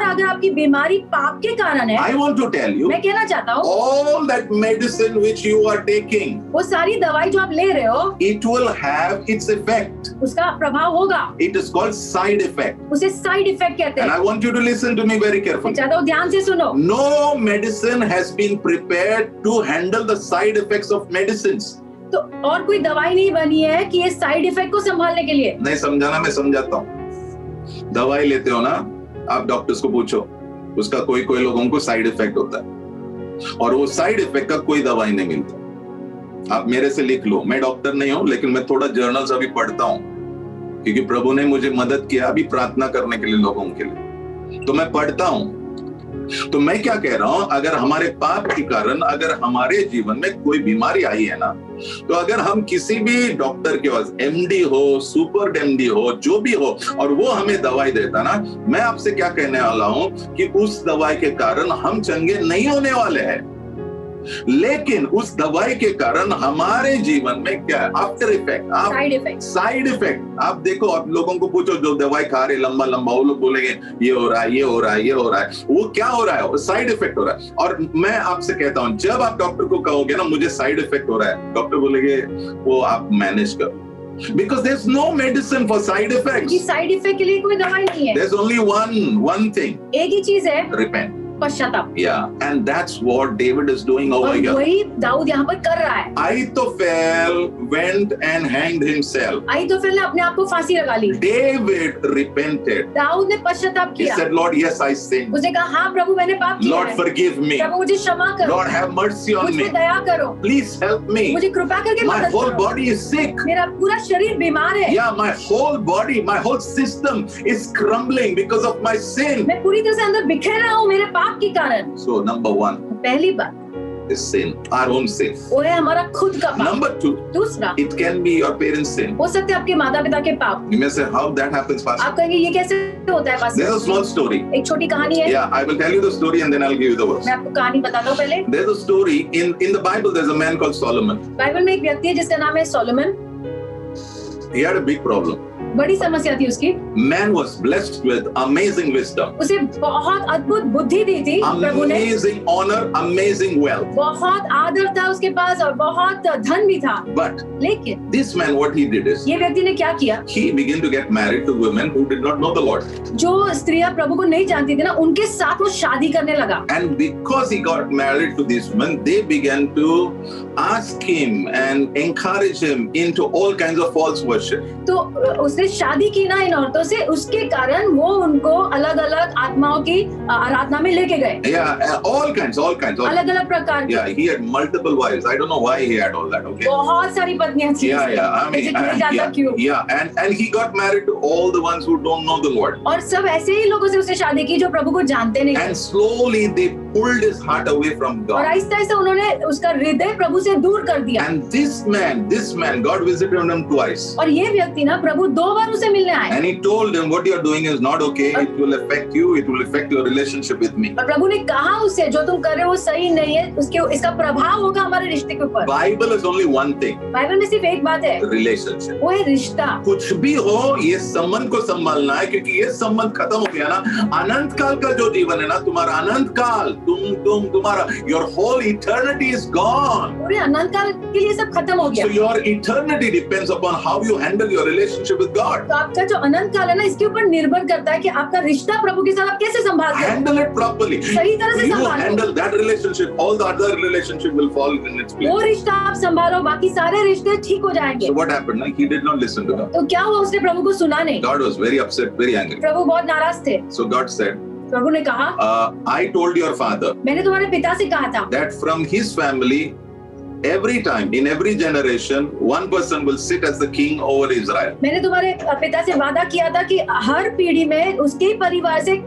अगर आपकी बीमारी पाप के कारण है, I want to tell you, मैं कहना चाहता हूँ, all that medicine which you are taking, वो सारी दवाई जो आप ले रहे हो, it will have its effect. उसका प्रभाव होगा। It is called side effect. उसे साइड इफेक्ट कहते And हैं। I want you to listen to me very मैं carefully. चाहता हूँ ध्यान से सुनो, No medicine has been prepared to handle the side effects of medicines. तो और कोई दवाई नहीं बनी है कि ये साइड इफेक्ट को संभालने के लिए। नहीं समझाना, मैं समझाता हूँ। दवाई लेते हो ना, आप डॉक्टर्स को पूछो, उसका कोई लोगों को साइड इफेक्ट होता है, और वो साइड इफेक्ट का कोई दवाई नहीं मिलता। आप मेरे से लिख लो, मैं डॉक्टर नहीं हूं, लेकिन मैं थोड़ा जर्नल्स अभी पढ़ता हूं, क्योंकि प्रभु ने मुझे मदद किया अभी प्रार्थना करने के लिए लोगों के लिए, तो मैं पढ़ता हूं। तो मैं क्या कह रहा हूं, अगर हमारे पाप के कारण अगर हमारे जीवन में कोई बीमारी आई है ना, तो अगर हम किसी भी डॉक्टर के पास, एमडी हो, सुपर एमडी हो, जो भी हो, और वो हमें दवाई देता ना, मैं आपसे क्या कहने वाला हूं कि उस दवाई के कारण हम चंगे नहीं होने वाले हैं, लेकिन उस दवाई के कारण हमारे जीवन में क्या है, आफ्टर इफेक्ट, साइड इफेक्ट। आप देखो, आप लोगों को पूछो जो दवाई खा रहे लंबा, वो लोग बोलेंगे ये हो रहा है, ये हो रहा है, ये हो रहा है। वो क्या हो रहा है? वो साइड इफेक्ट हो रहा है। और मैं आपसे कहता हूं, जब आप डॉक्टर को कहोगे ना मुझे साइड इफेक्ट हो रहा है, डॉक्टर बोलेंगे वो आप मैनेज करो, because there's no medicine for side effects. Side effect के लिए कोई दवाई नहीं है। There's only one thing. एक ही चीज है, repent. पश्चाताप। Yeah, and that's what David is doing over here. वही दाऊद यहाँ पर कर रहा है। Ahithophel went and hanged himself. अहीतोफेल ने अपने आप को फांसी लगा ली। David repented. दाऊद ने पश्चाताप He किया। said, Lord, yes, I sinned. उसने कहा हाँ प्रभु मैंने पाप किया Lord, है। forgive me. प्रभु मुझे क्षमा करो। Lord, have mercy on मुझ me. पे दया करो। Please help me. मुझे कृपा करके My मदद whole करो। body is sick. मेरा पूरा शरीर बीमार है। Yeah, my whole body, my whole system is crumbling because of my sin. मैं पूरी तरह से अंदर बिखर रहा हूँ मेरे पाप के कारण। So, number one पहली बात is sin, our own sin. वो है हमारा खुद का पाप। Number two, दूसरा it can be your parents' sin. हो सकते हैं आपके माता पिता के पाप। You may say, how that happens, Pastor? आप कहेंगे ये कैसे होता है There's a pastor? small story. एक छोटी कहानी है। Yeah, I will tell you the story and then I'll give you the verse. मैं आपको कहानी बताता हूँ पहले। There's a story in the Bible. There's a man called Solomon. Bible में एक व्यक्ति है जिसका नाम है Solomon. He had a big problem. बड़ी समस्या थी उसकी। Man was blessed with amazing wisdom, उसे बहुत अद्भुत बुद्धि दी थी प्रभु ने, amazing honor, amazing wealth. बहुत आदर था उसके पास और बहुत धन भी था। But लेकिन this man, what he did is, ये व्यक्ति ने क्या किया? he began to get married to women who did not know the Lord. जो स्त्रियां प्रभु को नहीं जानती थी ना, उनके साथ वो शादी करने लगा। And because he got married to these women, they began to ask him and encourage him into all kinds of false worship. तो उसने शादी की ना इन औरतों से, उसके कारण वो उनको अलग-अलग आत्माओं की आराधना में लेके गए। Yeah, all kinds. अलग-अलग प्रकार की। Yeah, he had multiple wives. I don't know why he had all that. Okay. बहुत सारी पत्नियां थी। Yeah. I mean, yeah. And he got married to all the ones who don't know the Lord. और सब ऐसे ही लोगों से उसने शादी की जो प्रभु को जानते नहीं। And slowly they pulled his heart away from और God. आहिस्ता-आहिस्ता उन्होंने उसका हृदय प्रभु से दूर कर दिया। And this man, God visited him twice. और ये व्यक्ति ना प्रभु 2 बार उसे मिलने आए। And he told him, what you are doing is not okay. It will affect you. It will affect your relationship with me. और प्रभु ने कहा उससे, जो तुम कर रहे हो वो सही नहीं है, इसका प्रभाव होगा हमारे रिश्ते के ऊपर। Bible is only one thing. Bible में सिर्फ एक बात है, Relationship. वो है रिश्ता। कुछ भी हो, ये संबंध को संभालना है, क्योंकि ये संबंध खत्म हो गया ना, अनंत काल का जो जीवन है ना, तुम्हारा अनंत काल, तुम्हारा your whole eternity is gone. पूरे अनंत काल के लिए सब खत्म हो गया। So your eternity depends upon how you handle your relationship with God. तो आपका जो अनंत काल है ना, इसके ऊपर निर्भर करता है कि आपका रिश्ता प्रभु के साथ आप कैसे संभालते हैं। Handle it properly. सही तरह से You संभालो। handle that relationship, all the other relationship will fall in its place. वो रिश्ता आप संभालो, बाकी सारे रिश्ते ठीक हो जाएंगे। So what happened? Like, he did not listen to God. तो क्या हुआ? उसने प्रभु को सुना नहीं। God was very upset, very angry. प्रभु बहुत नाराज थे। So God said, प्रभु ने कहा, I told your father मैंने तुम्हारे पिता से कहा था that from his family, every time, in every generation, one person will sit as the king over Israel. मैंने तुम्हारे पिता से वादा किया था कि हर पीढ़ी में उसके परिवार से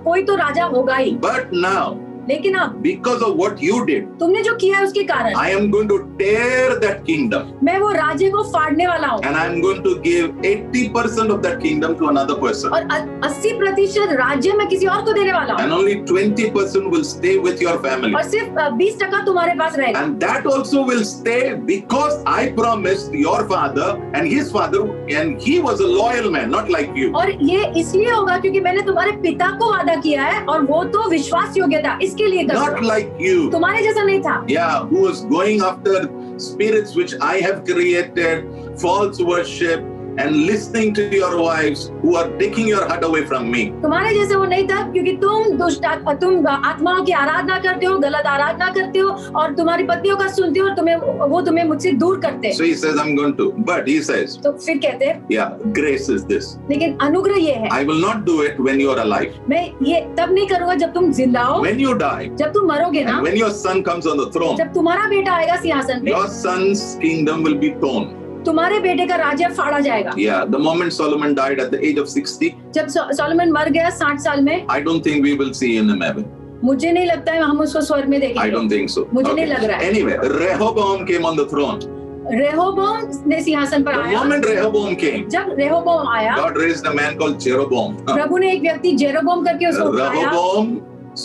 कोई तो राजा होगा ही। But now, लेकिन अब because of what you did, तुमने जो किया है उसके कारण I am going to tear that kingdom. मैं वो राज्य को फाड़ने वाला हूँ। And I am going to give 80% of that kingdom to another person. और 80% राज्य मैं किसी और को देने वाला हूँ। And only 20% will stay with your family. और सिर्फ 20% तुम्हारे पास रहेगा। And that also will stay because I promised your father and his father, and he was a loyal man, not like you. और ये इसलिए होगा क्योंकि मैंने तुम्हारे पिता को वादा किया है और वो तो विश्वास योग्य था, इसके लिए कर Not like you. तुम्हारे जैसा नहीं था। Yeah, who was going after spirits which I have created, false worship, and listening to your wives who are taking your heart away from me. तुम्हारे जैसे वो नहीं था, क्योंकि तुम आत्माओं की आराधना करते हो, गलत आराधना करते हो और तुम्हारी पत्नियों का सुनते हो और वो तुम्हें मुझसे दूर करते हैं। So he says, I'm going to, but he says, तो फिर कहते हैं, yeah, grace is this. लेकिन अनुग्रह ये है, I will not do it when you are alive. मैं ये तब नहीं करूंगा जब तुम जिंदा हो। When you die, जब तुम मरोगे ना, and when your son comes on the throne, जब तुम्हारा बेटा आएगा सिंहासन पे, your son's kingdom will be torn. तुम्हारे बेटे का राज्य फाड़ा जाएगा। Yeah, the moment Solomon died at the age of 60, जब सोलोमन मर गया 60 साल में, I don't think we will see him in heaven. मुझे नहीं लगता है हम उसको स्वर्ग में देखेंगे। I don't think so. मुझे नहीं लग रहा है। Anyway, Rehoboam came on the throne. रेहोबोम ने सिंहासन पर The आया। moment Rehoboam came, जब रेहोबोम आया, God raised a man called Jeroboam. प्रभु ने एक व्यक्ति जेरोबोम करके उसको उठाया। Rehoboam,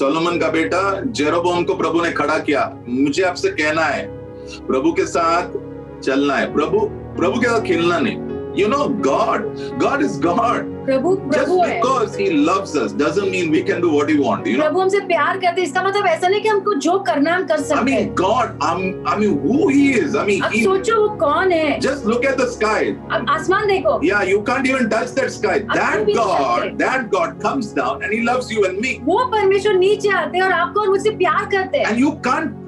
सोलोमन का बेटा, जेरोबोम को प्रभु ने खड़ा किया। मुझे आपसे कहना है, प्रभु के साथ चलना है, प्रभु के साथ खेलना नहीं। You know, God is God. Prabhu Just है। because He loves us doesn't mean we can do what we want. You know. प्रभु हमसे प्यार करते, इसका मतलब ऐसा नहीं कि हमको जो करना हम कर I सकते हैं। mean, God. I mean, who He is. I mean, अब सोचो वो कौन है। Just look at the sky. अब आसमान देखो। Yeah, you can't even touch that sky. अब भी नहीं That God comes down and He loves you and me. वो परमेश्वर नीचे आते हैं और आपको और मुझसे प्यार करते हैं। And you can't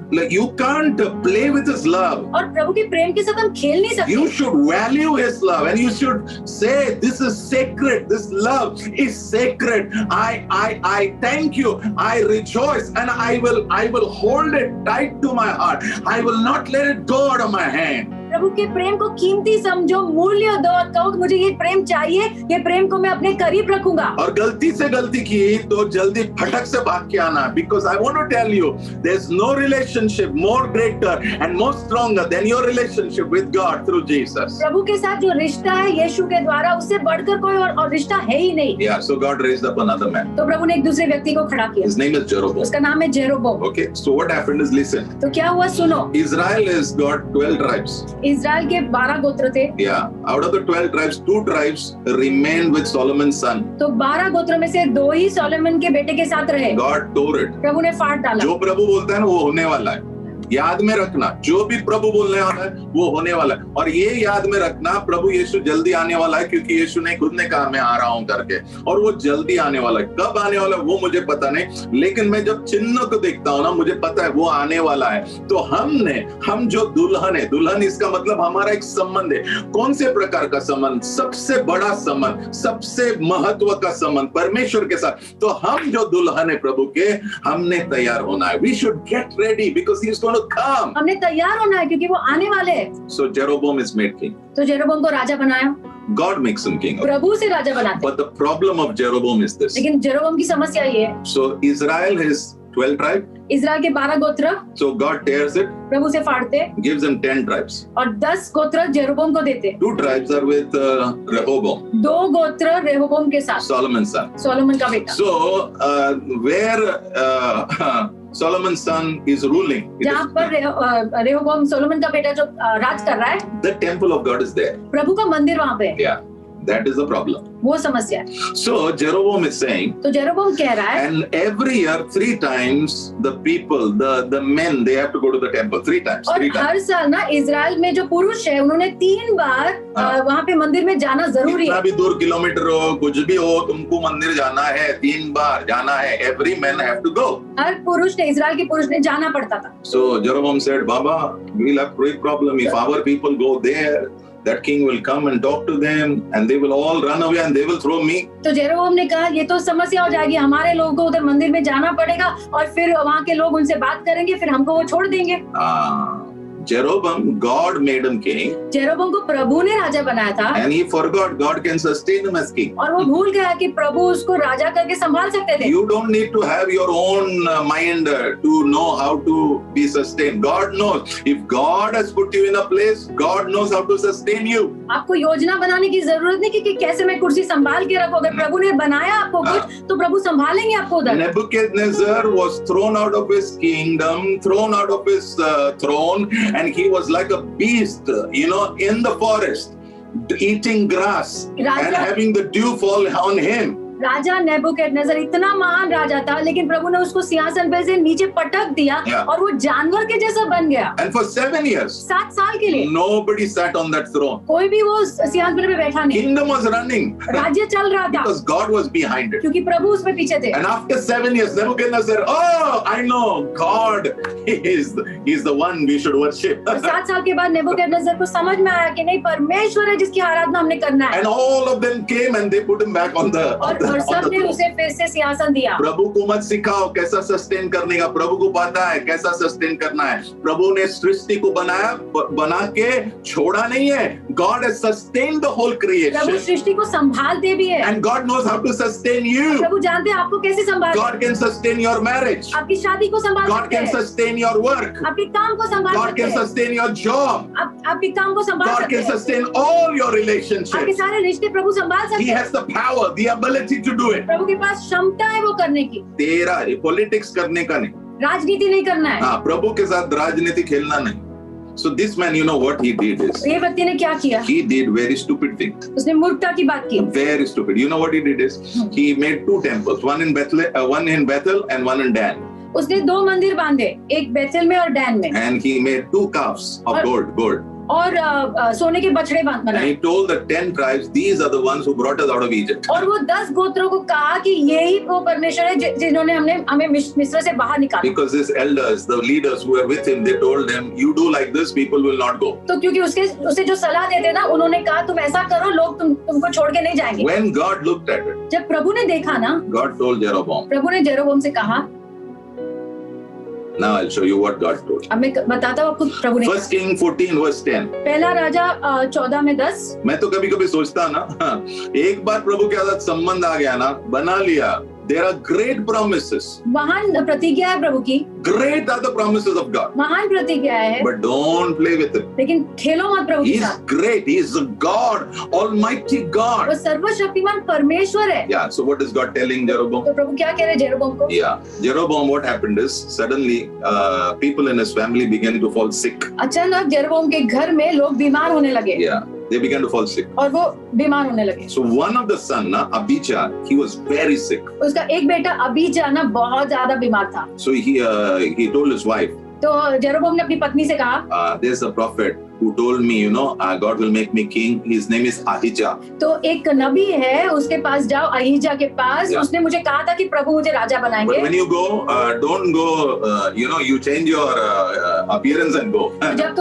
play with His love. और प्रभु के प्रेम के साथ हम खेल नहीं सकते। You should value His love and you should say, this is sacred. This love is sacred. I thank you. I rejoice and I will hold it tight to my heart. I will not let it go out of my hand. प्रभु के प्रेम को कीमती समझो, मूल्य दो और कहो कि मुझे ये प्रेम चाहिए, ये प्रेम को मैं अपने करीब रखूंगा। और गलती से गलती की तो जल्दी फटक से भाग के आना, because I want to tell you, there's no relationship more greater and more stronger than your relationship with God through Jesus. प्रभु के साथ जो रिश्ता है यीशु के द्वारा, उससे बढ़कर कोई और रिश्ता है ही नहीं। Yeah, so God raised up another man. तो प्रभु ने एक दूसरे व्यक्ति को खड़ा किया। His name is Jeroboam. उसका नाम है जेरोबोम। Okay, so what happened is, listen. तो क्या हुआ सुनो। Israel has got 12 tribes. Israel के 12 गोत्र थे। Yeah, out of the 12 tribes, 2 tribes remained with Solomon's son. तो 12 गोत्रों में से 2 ही सोलोमन के बेटे के साथ रहे। God tore it. प्रभु ने फाड़ डाला। जो प्रभु बोलता है ना वो होने वाला है। याद में रखना, जो भी प्रभु बोलने वाला है वो होने वाला है। और ये याद में रखना, प्रभु यीशु जल्दी आने वाला है, क्योंकि यीशु ने खुद ने कहा मैं आ रहा हूं करके, और वो जल्दी आने वाला है। कब आने वाला है वो मुझे पता नहीं, लेकिन मैं जब चिन्ह को देखता हूं ना, मुझे पता है वो आने वाला है। तो हम जो दुल्हन है, दुल्हन इसका मतलब हमारा एक संबंध है। कौन से प्रकार का संबंध? सबसे बड़ा संबंध, सबसे महत्व का संबंध परमेश्वर के साथ। तो हम जो दुल्हन है प्रभु के, हमने तैयार होना है। We should get ready because he is going to come. हमने तैयार होना है क्योंकि वो आने वाले हैं। So Jeroboam is made king. तो जेरोबोम को राजा बनाया। God makes him king. प्रभु से राजा बनाते। But the problem of Jeroboam is this. लेकिन जेरोबोम की समस्या ये है। So Israel has 12 tribes. Israel के 12 गोत्र। So God tears it, प्रभु से फाड़ते, gives him 10 tribes. और 10 गोत्र जेरोबोम को देते। 2 tribes are with Rehoboam, 2 गोत्र रेहोबोम के साथ, Solomon's son. सोलोमन का बेटा। So where Solomon's son is ruling, जहाँ पर रेहोबोम सोलोमन का बेटा जो राज कर रहा है, the temple of God is there. प्रभु का मंदिर वहाँ पे है। Yeah, that is the problem. वो समस्या है। So Jeroboam is saying, तो जेरोबोम कह रहा है, and every year 3 times the people, the men, they have to go to the temple 3 times. और 3 times. हर साल ना इजराइल में जो पुरुष है उन्होंने 3 बार वहाँ पे मंदिर में जाना जरूरी कितना है। भी दूर किलोमीटर हो, कुछ भी हो, तुमको मंदिर जाना है, 3 बार जाना है। Every man have to go. हर पुरुष ने, इजराइल के पुरुष ने जाना पड़ता था। So Jeroboam said, Baba, we'll have great problem if our people go there. That king will come and talk to them, and they will all run away and they will throw me. तो जेरोबोम ने कहा ये तो समस्या हो जाएगी, हमारे लोगों को उधर मंदिर में जाना पड़ेगा और फिर वहाँ के लोग उनसे बात करेंगे, फिर हमको वो छोड़ देंगे। Jeroboam, God made him king. जेरोबोम को प्रभु ने राजा बनाया था। And he forgot God can sustain him as king. और वो भूल गया कि प्रभु उसको राजा करके संभाल सकते थे। You don't need to have your own mind to know how to be sustained. God knows. If God has put you in a place, God knows how to sustain you. आपको योजना बनाने की जरूरत नहीं कि कैसे मैं कुर्सी संभाल के रखूं। अगर प्रभु ने बनाया आपको कुछ, तो प्रभु संभालेंगे आपको उधर। Nebuchadnezzar was thrown out of his kingdom, thrown out of his throne, and he was like a beast, in the forest, eating grass and having the dew fall on him. Raja Nebuchadnezzar इतना महान राजा था, लेकिन प्रभु ने उसको सिंहासन पे से नीचे पटक दिया और वो जानवर के जैसा बन गया। And for 7 years, 7 साल के लिए nobody sat on that throne. कोई भी वो सिंहासन पे बैठा नहीं। Kingdom was running. राज्य चल रहा था because God was behind it. क्योंकि प्रभु उसमें पीछे थे। And after 7 years, Nebuchadnezzar said, "Oh, I know God is the one we should worship." और 7 साल के बाद नेबुकदनेस्सर को समझ में आया कि नहीं, परमेश्वर है जिसकी आराधना हमने करना है। And all of them came and they put him back on the और सब ने उसे फिर से सिंहासन दिया। प्रभु को मत सिखाओ कैसा सस्टेन करने का, प्रभु को पता है कैसा सस्टेन करना है। प्रभु ने सृष्टि को बना के छोड़ा नहीं है। God has sustained the whole creation. प्रभु सृष्टि को संभालते भी है। And God knows how to sustain you. प्रभु जानते हैं आपको कैसे संभालना। God can sustain your marriage. आपकी शादी को संभाल God सकते can हैं। sustain your work. आपके काम को संभाल God सकते can हैं। sustain your job. आपके काम को संभाल God सकते can हैं। sustain all your आपके relationships. सारे रिश्ते प्रभु संभाल सकते He हैं। has the power, the ability to do it. प्रभु के पास क्षमता है वो करने की। तेरा पॉलिटिक्स करने का नहीं, राजनीति नहीं करना है। हाँ, प्रभु के साथ राजनीति खेलना नहीं। So this man, what he did is, ये व्यक्ति ने क्या किया? he did very stupid thing. उसने मूर्खता की बात की। Very stupid. You know what he did is, he made 2 temples, one in Bethel and one in Dan. उसने 2 मंदिर बांधे, एक बेथेल में और डैन में। And he made 2 calves of gold. और सोने के बछड़े And बनाए। he told the 10 tribes, these are the ones who brought us out of Egypt. और वो 10 गोत्रों को कहा कि यही वो परमेश्वर है जिन्होंने हमें मिस्र से बाहर निकाला। Because his elders, the leaders who were with him, they told him, you do like this, people will not go. तो क्योंकि उसे जो सलाह देते ना, उन्होंने कहा तुम ऐसा करो, लोग तुमको छोड़ के नहीं जाएंगे। When God looked at it, जब प्रभु ने देखा ना, God told Jeroboam. प्रभु ने जेरोबोम से कहा, Now I'll show you what God told. अब मैं बताता हूँ आपको प्रभु ने। 1 King 14 verse 10. पहला राजा 14 में 10। मैं तो कभी कभी सोचता ना, एक बार प्रभु के साथ संबंध आ गया ना, बना लिया, there are great promises. महान प्रतिज्ञा है प्रभु की, Great are the promises of God. महान प्रतिज्ञा है, But don't play with it. लेकिन खेलो मत प्रभु He के is साथ। great. He is a God, Almighty वो God. सर्वशक्तिमान परमेश्वर है। Yeah, so what is God telling Jeroboam? तो प्रभु क्या कह रहे हैं जेरोबोम को? Yeah, Jeroboam, what happened is suddenly people in his family began to fall sick. अचानक जेरोबोम के घर में लोग बीमार होने लगे। Yeah, they began to fall sick. और वो बीमार होने लगे। So one of the son, Abijah, he was very sick. उसका एक बेटा अबीजा ना बहुत ज्यादा बीमार था। So he told his wife, तो जेरोबोम ने अपनी पत्नी से कहा, there's a prophet who told me, God will make me king. His name is Ahijah. तो एक नबी है, उसके पास जाओ, अहीजा के पास। Yeah. उसने मुझे कहा था कि प्रभु मुझे राजा But बनाएंगे। when you go, don't go, you change your appearance and go. जब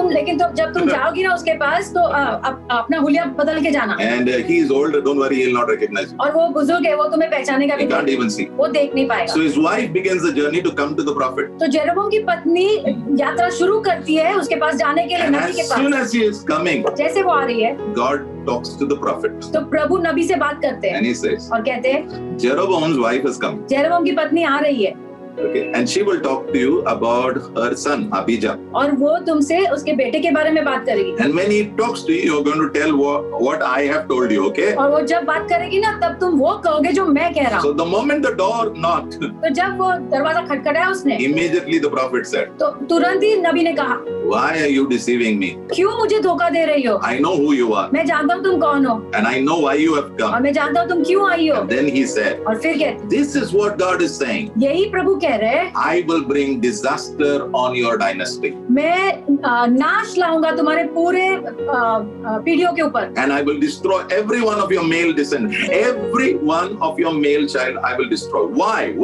तुम जाओगी ना उसके पास तो अपना हुलिया बदल के जाना। And he is old, don't worry, he'll not recognize you. और वो बुजुर्ग है, वो तुम्हें पहचानेगा He भी can't नहीं, even see. वो देख नहीं पाएगा। So his wife begins the journey to come to the prophet. तो जेरोबोम की पत्नी यात्रा शुरू करती है उसके पास जाने के लिए, And नबी के as pass. soon as he is coming, जैसे वो आ रही है God talks to the prophet. तो प्रभु नबी से बात करते हैं And he says, और कहते हैं Jeroboam's wife has come. जेरोबोम की पत्नी आ रही है Okay. And she will talk to you about her son, Abijah. और वो तुमसे उसके बेटे के बारे में बात करेगी। And when he talks to you, you're going to tell what I have told you, okay? और वो जब बात करेगी ना तब तुम वो कहोगे जो मैं कह रहा हूँ। So the moment the door knocked, तो जब वो दरवाजा खटखटाया उसने immediately the prophet said, तो तुरंत ही नबी ने कहा, why are you deceiving me? क्यों मुझे धोखा दे रही हो? I know who you are. मैं जानता हूँ तुम कौन हो And I know why you have और come. मैं जानता हूँ तुम क्यों आई हो। And then he said, और फिर कहते, this is what God is saying. यही प्रभु कह रहे हैं, I will bring disaster on your dynasty. मैं नाश लाऊंगा तुम्हारे पूरे पीढ़ियों के ऊपर। And I will destroy every one of your male descendants. Every one of your male child I will destroy. Why?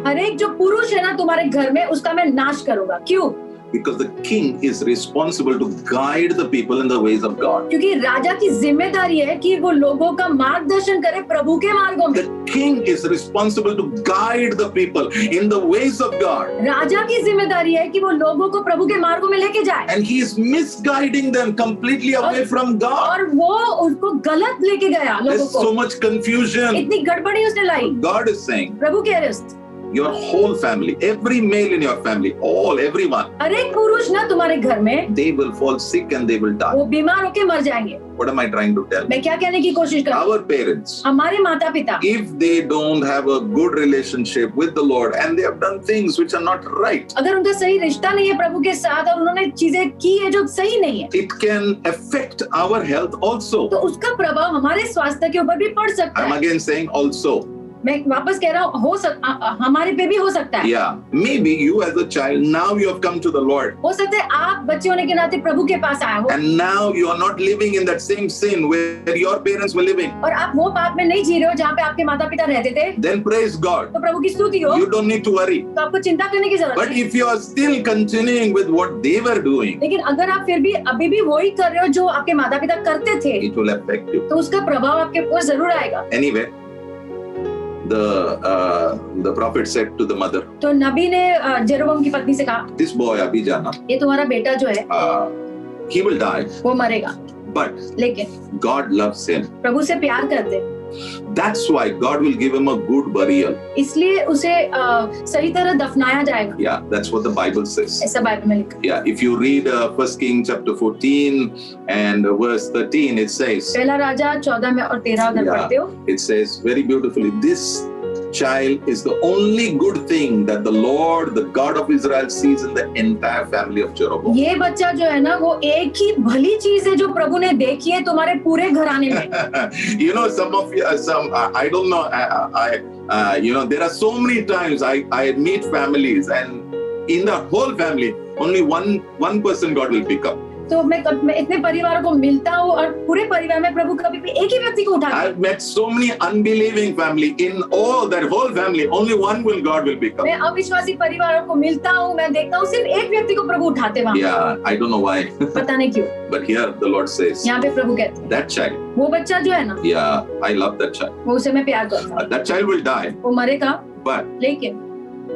हर एक जो पुरुष है ना तुम्हारे घर में उसका मैं नाश करूंगा। क्यों? Because the king is responsible to guide the people in the ways of God. क्योंकि राजा की जिम्मेदारी है कि वो लोगों का मार्गदर्शन करे प्रभु के मार्गों में। The king is responsible to guide the people in the ways of God. राजा की जिम्मेदारी है कि वो लोगों को प्रभु के मार्गों में लेके जाए। And he is misguiding them completely away from God. और वो उनको गलत लेके गया लोगों There's को। so much confusion. इतनी गड़बड़ी उसने लाई। God is saying, प्रभु कह रहे हैं your whole family, every male in your family, everyone, हर एक पुरुष ना तुम्हारे घर में they will fall sick and they will die. वो बीमार होके मर जाएंगे। What am I trying to tell? मैं क्या कहने की कोशिश कर रही हूँ? Our parents, हमारे माता पिता if they don't have a good relationship with the Lord and they have done things which are not right, अगर उनका सही रिश्ता नहीं है प्रभु के साथ और उन्होंने चीजें की है जो सही नहीं है it can affect our health also. तो उसका प्रभाव हमारे स्वास्थ्य के ऊपर भी पड़ सकता I'm है। again saying also. मैं वापस कह रहा हूँ हमारे पे भी हो सकता है। Yeah, maybe you as a child, now you have come to the Lord. हो सकता है आप बच्चे होने के नाते प्रभु के पास आए हो And now you are not living in that same sin where your parents were living. और आप वो पाप में नहीं जी रहे हो जहाँ पे आपके माता पिता रहते थे। Then praise God. तो प्रभु की स्तुति हो, You don't need to worry. तो आपको चिंता करने की जरूरत But नहीं। if you are still continuing with what they were doing, लेकिन अगर आप फिर भी अभी भी वही कर रहे हो जो आपके माता पिता करते थे it will affect you. तो उसका प्रभाव आपके ऊपर जरूर आएगा। Anyway, the prophet said to the mother, तो नबी ने जेरोबोम की पत्नी से कहा, this boy Abijah, ये तुम्हारा बेटा जो है he will die, वो मरेगा, but लेकिन God loves him. प्रभु से प्यार करते, That's why God will give him a good burial. इसलिए उसे सही तरह दफनाया जाएगा। Yeah, that's what the Bible says. ऐसा बाइबल में लिखा। Yeah, if you read 1 Kings chapter 14 and verse 13, it says, पहला राजा 14 में और 13 अगर Yeah. पढ़ते हो, it says very beautifully, this child is the only good thing that the Lord, the God of Israel, sees in the entire family of Jeroboam. ये बच्चा जो है ना वो एक ही भली चीज है जो प्रभु ने देखी है तुम्हारे पूरे घराने में। You know, some of you, I don't know, there are so many times I meet families, and in the whole family, only one person God will pick up. तो मैं इतने परिवारों को मिलता हूँ और पूरे परिवार में प्रभु कभी भी एक ही व्यक्ति को उठाते हैं। I've met so many unbelieving family. In all that whole family, only one God will pick up. मैं अविश्वासी परिवारों को मिलता हूँ, मैं देखता हूँ सिर्फ एक व्यक्ति को प्रभु उठाते वहाँ। Yeah, I don't know why. पता नहीं क्यों। But here the Lord says, यहाँ पे प्रभु कहते हैं, that child, वो बच्चा जो है ना, yeah, I love that child. वो उसे मैं प्यार करता हूँ। That child will die, वो मरेगा, but लेकिन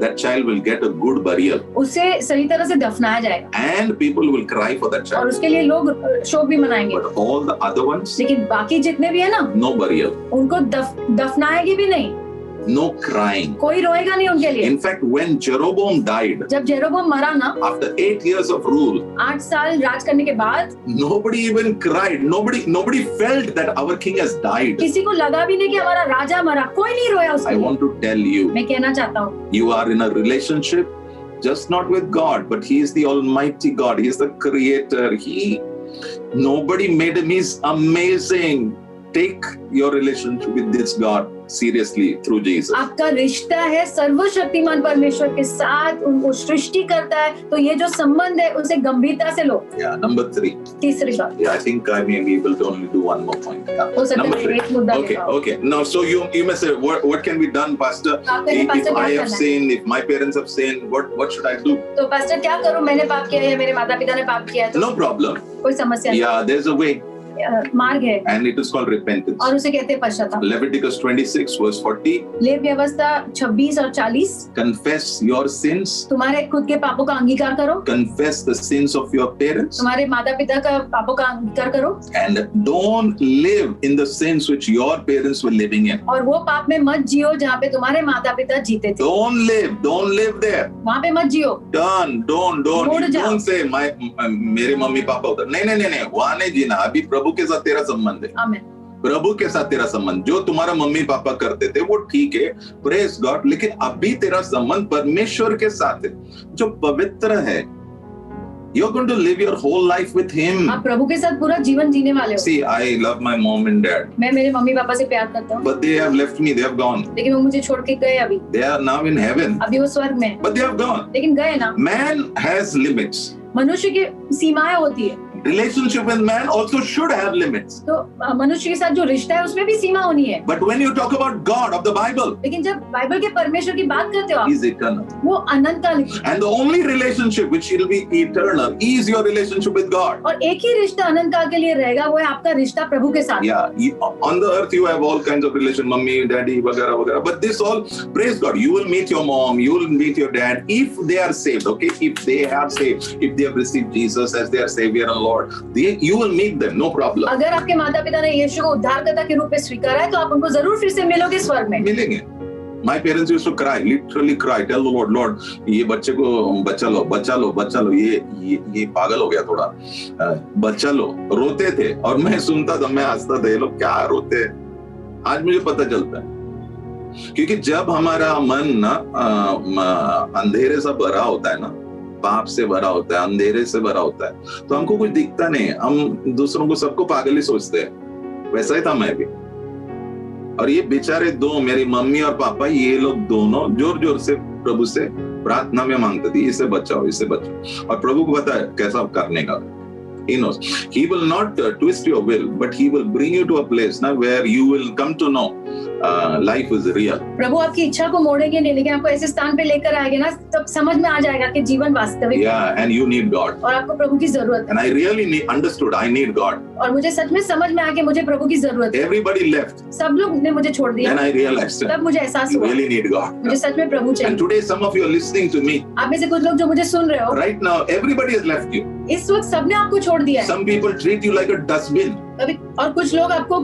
that child will get a good burial. उसे सही तरह से दफनाया जाएगा And people will cry for that और child. उसके लिए लोग शोक भी मनाएंगे। But all the other ones, लेकिन बाकी जितने भी है ना, no burial. उनको दफनाएगी भी नहीं। no crying. कोई रोएगा नहीं उनके लिए। In fact, when Jeroboam died, जब जेरोबोम मरा ना, after 8 years of rule, 8 साल राज करने के बाद nobody even cried. Nobody felt that our king has died. किसी को लगा भी नहीं कि हमारा राजा मरा, कोई नहीं रोया उसके I लिए। want to tell you, मैं कहना चाहता हूँ, you are in a relationship, just not with God, but He is the Almighty God. He is the Creator. Nobody made Him. He's amazing. Take your relationship with this God seriously through Jesus. आपका रिश्ता है सर्वशक्तिमान परमेश्वर के साथ, उनको सृष्टि करता है, तो ये जो संबंध है उसे गंभीरता से लो। Yeah, number 3. तीसरी बात। Yeah, I think I may be able to only do one more point. Yeah. हो सकता Number है 3. एक मुद्दा Okay, लेकर आओ। okay. Now, so you may say, what can be done, Pastor? आप कहें, If "Pastor, I क्या have करना है?" sinned, if my parents have sinned, what should I do? तो पास्टर क्या करूं, मैंने पाप किया है या मेरे माता पिता ने पाप किया है, तो No problem. कोई समस्या नहीं। Yeah, there's a way, मार्ग है and it is called repentance. और उसे कहते हैं पश्चाताप। Leviticus 26 verse 40. लेवी व्यवस्था 26 और 40, Confess your sins. तुम्हारे खुद के पापों का अंगीकार करो, Confess the sins of your parents. तुम्हारे माता पिता का पापों का अंगीकार करो, And don't live in the sins which your parents were living in. और वो पाप में मत जियो जहाँ पे तुम्हारे माता पिता जीते थे, Don't live there. वहाँ पे मत जियो। Don't. मुड़ जाओ। Don't say मेरे मम्मी पापा उधर। नहीं, वहाँ नहीं जीना। अभी प्रभु के साथ तेरा संबंध है। आमीन। प्रभु के साथ तेरा संबंध, जो तुम्हारा मम्मी पापा करते थे वो ठीक है, प्रेज गॉड, लेकिन अभी तेरा संबंध परमेश्वर के साथ है, जो पवित्र है। You're going to live your whole life with Him. आप प्रभु के साथ पूरा जीवन जीने वाले हो। See, I love my mom and dad, मैं मेरे मम्मी पापा से प्यार करता हूँ, but they have left me. They have gone. लेकिन वो मुझे छोड़ के गए। अभी They are now in heaven, अभी वो स्वर्ग में हैं, but they have gone. लेकिन गए ना। Man has limits. मनुष्य की सीमाएं होती है, Relationship with man also should have limits. तो मनुष्य के साथ जो रिश्ता है उसमें भी सीमा होनी है। But when you talk about God of the Bible, लेकिन जब बाइबल के परमेश्वर की बात करते हो आप, He is eternal. वो अनंत काल है, And the only relationship which will be eternal is your relationship with God. और एक ही रिश्ता अनंत काल के लिए रहेगा, वो है आपका रिश्ता प्रभु के साथ। Yeah, on the earth you have all kinds of relation, mummy, daddy, वगैरह, but this all, praise God, you will meet your mom, you will meet your dad, if they are saved, okay? If they are saved, if they have received Jesus as their Savior and Lord, you will meet them, no problem. अगर आपके माता पिता ने यीशु को उद्धारकर्ता के रूप में स्वीकारा है, तो आप उनको जरूर फिर से मिलोगे स्वर्ग में। मिलेंगे। My parents used to cry, literally cry, tell the Lord, ये बच्चे को बचा लो, ये पागल हो गया थोड़ा, बचा लो, रोते थे, और मैं सुनता था, मैं हंसता था, ये लोग क्या रोते हैं। आज मुझे पता चलता है, क्योंकि जब हमारा मन ना अंधेरे सा भरा होता है ना, पाप से भरा होता है, अंधेरे से भरा होता है, तो हमको कुछ दिखता नहीं है, हम दूसरों को सबको पागल ही सोचते हैं। वैसा ही था मैं भी। और ये बेचारे दो, मेरी मम्मी और पापा, ये लोग दोनों जोर से प्रभु से प्रार्थना में मांगते थे, इसे बचाओ, और प्रभु को पता है कैसा करने का। He knows. He will not twist your will, but He will bring you to a place now where you will come to know life is real. प्रभु आपकी इच्छा को मोड़ेंगे नहीं, लेकिन आपको ऐसे स्थान पे लेकर आएंगे ना, तब समझ में आ जाएगा कि जीवन वास्तविक है। Yeah, and you need God. और आपको प्रभु की जरूरत है। And I really understood I need God. और मुझे सच में समझ में आ कि मुझे प्रभु की जरूरत है। Everybody left. सब लोग ने मुझे छोड़ दिया। Then I realized तब मुझे एहसास you हुआ, really need God. मुझे सच में प्रभु चाहिए। And today some of you are listening to me. आप में से कुछ लोग जो मुझे सुन रहे हो, Right now everybody has left you. इस वक्त सबने आपको छोड़ दिया है। Some people treat you like a dustbin. और कुछ लोग आपको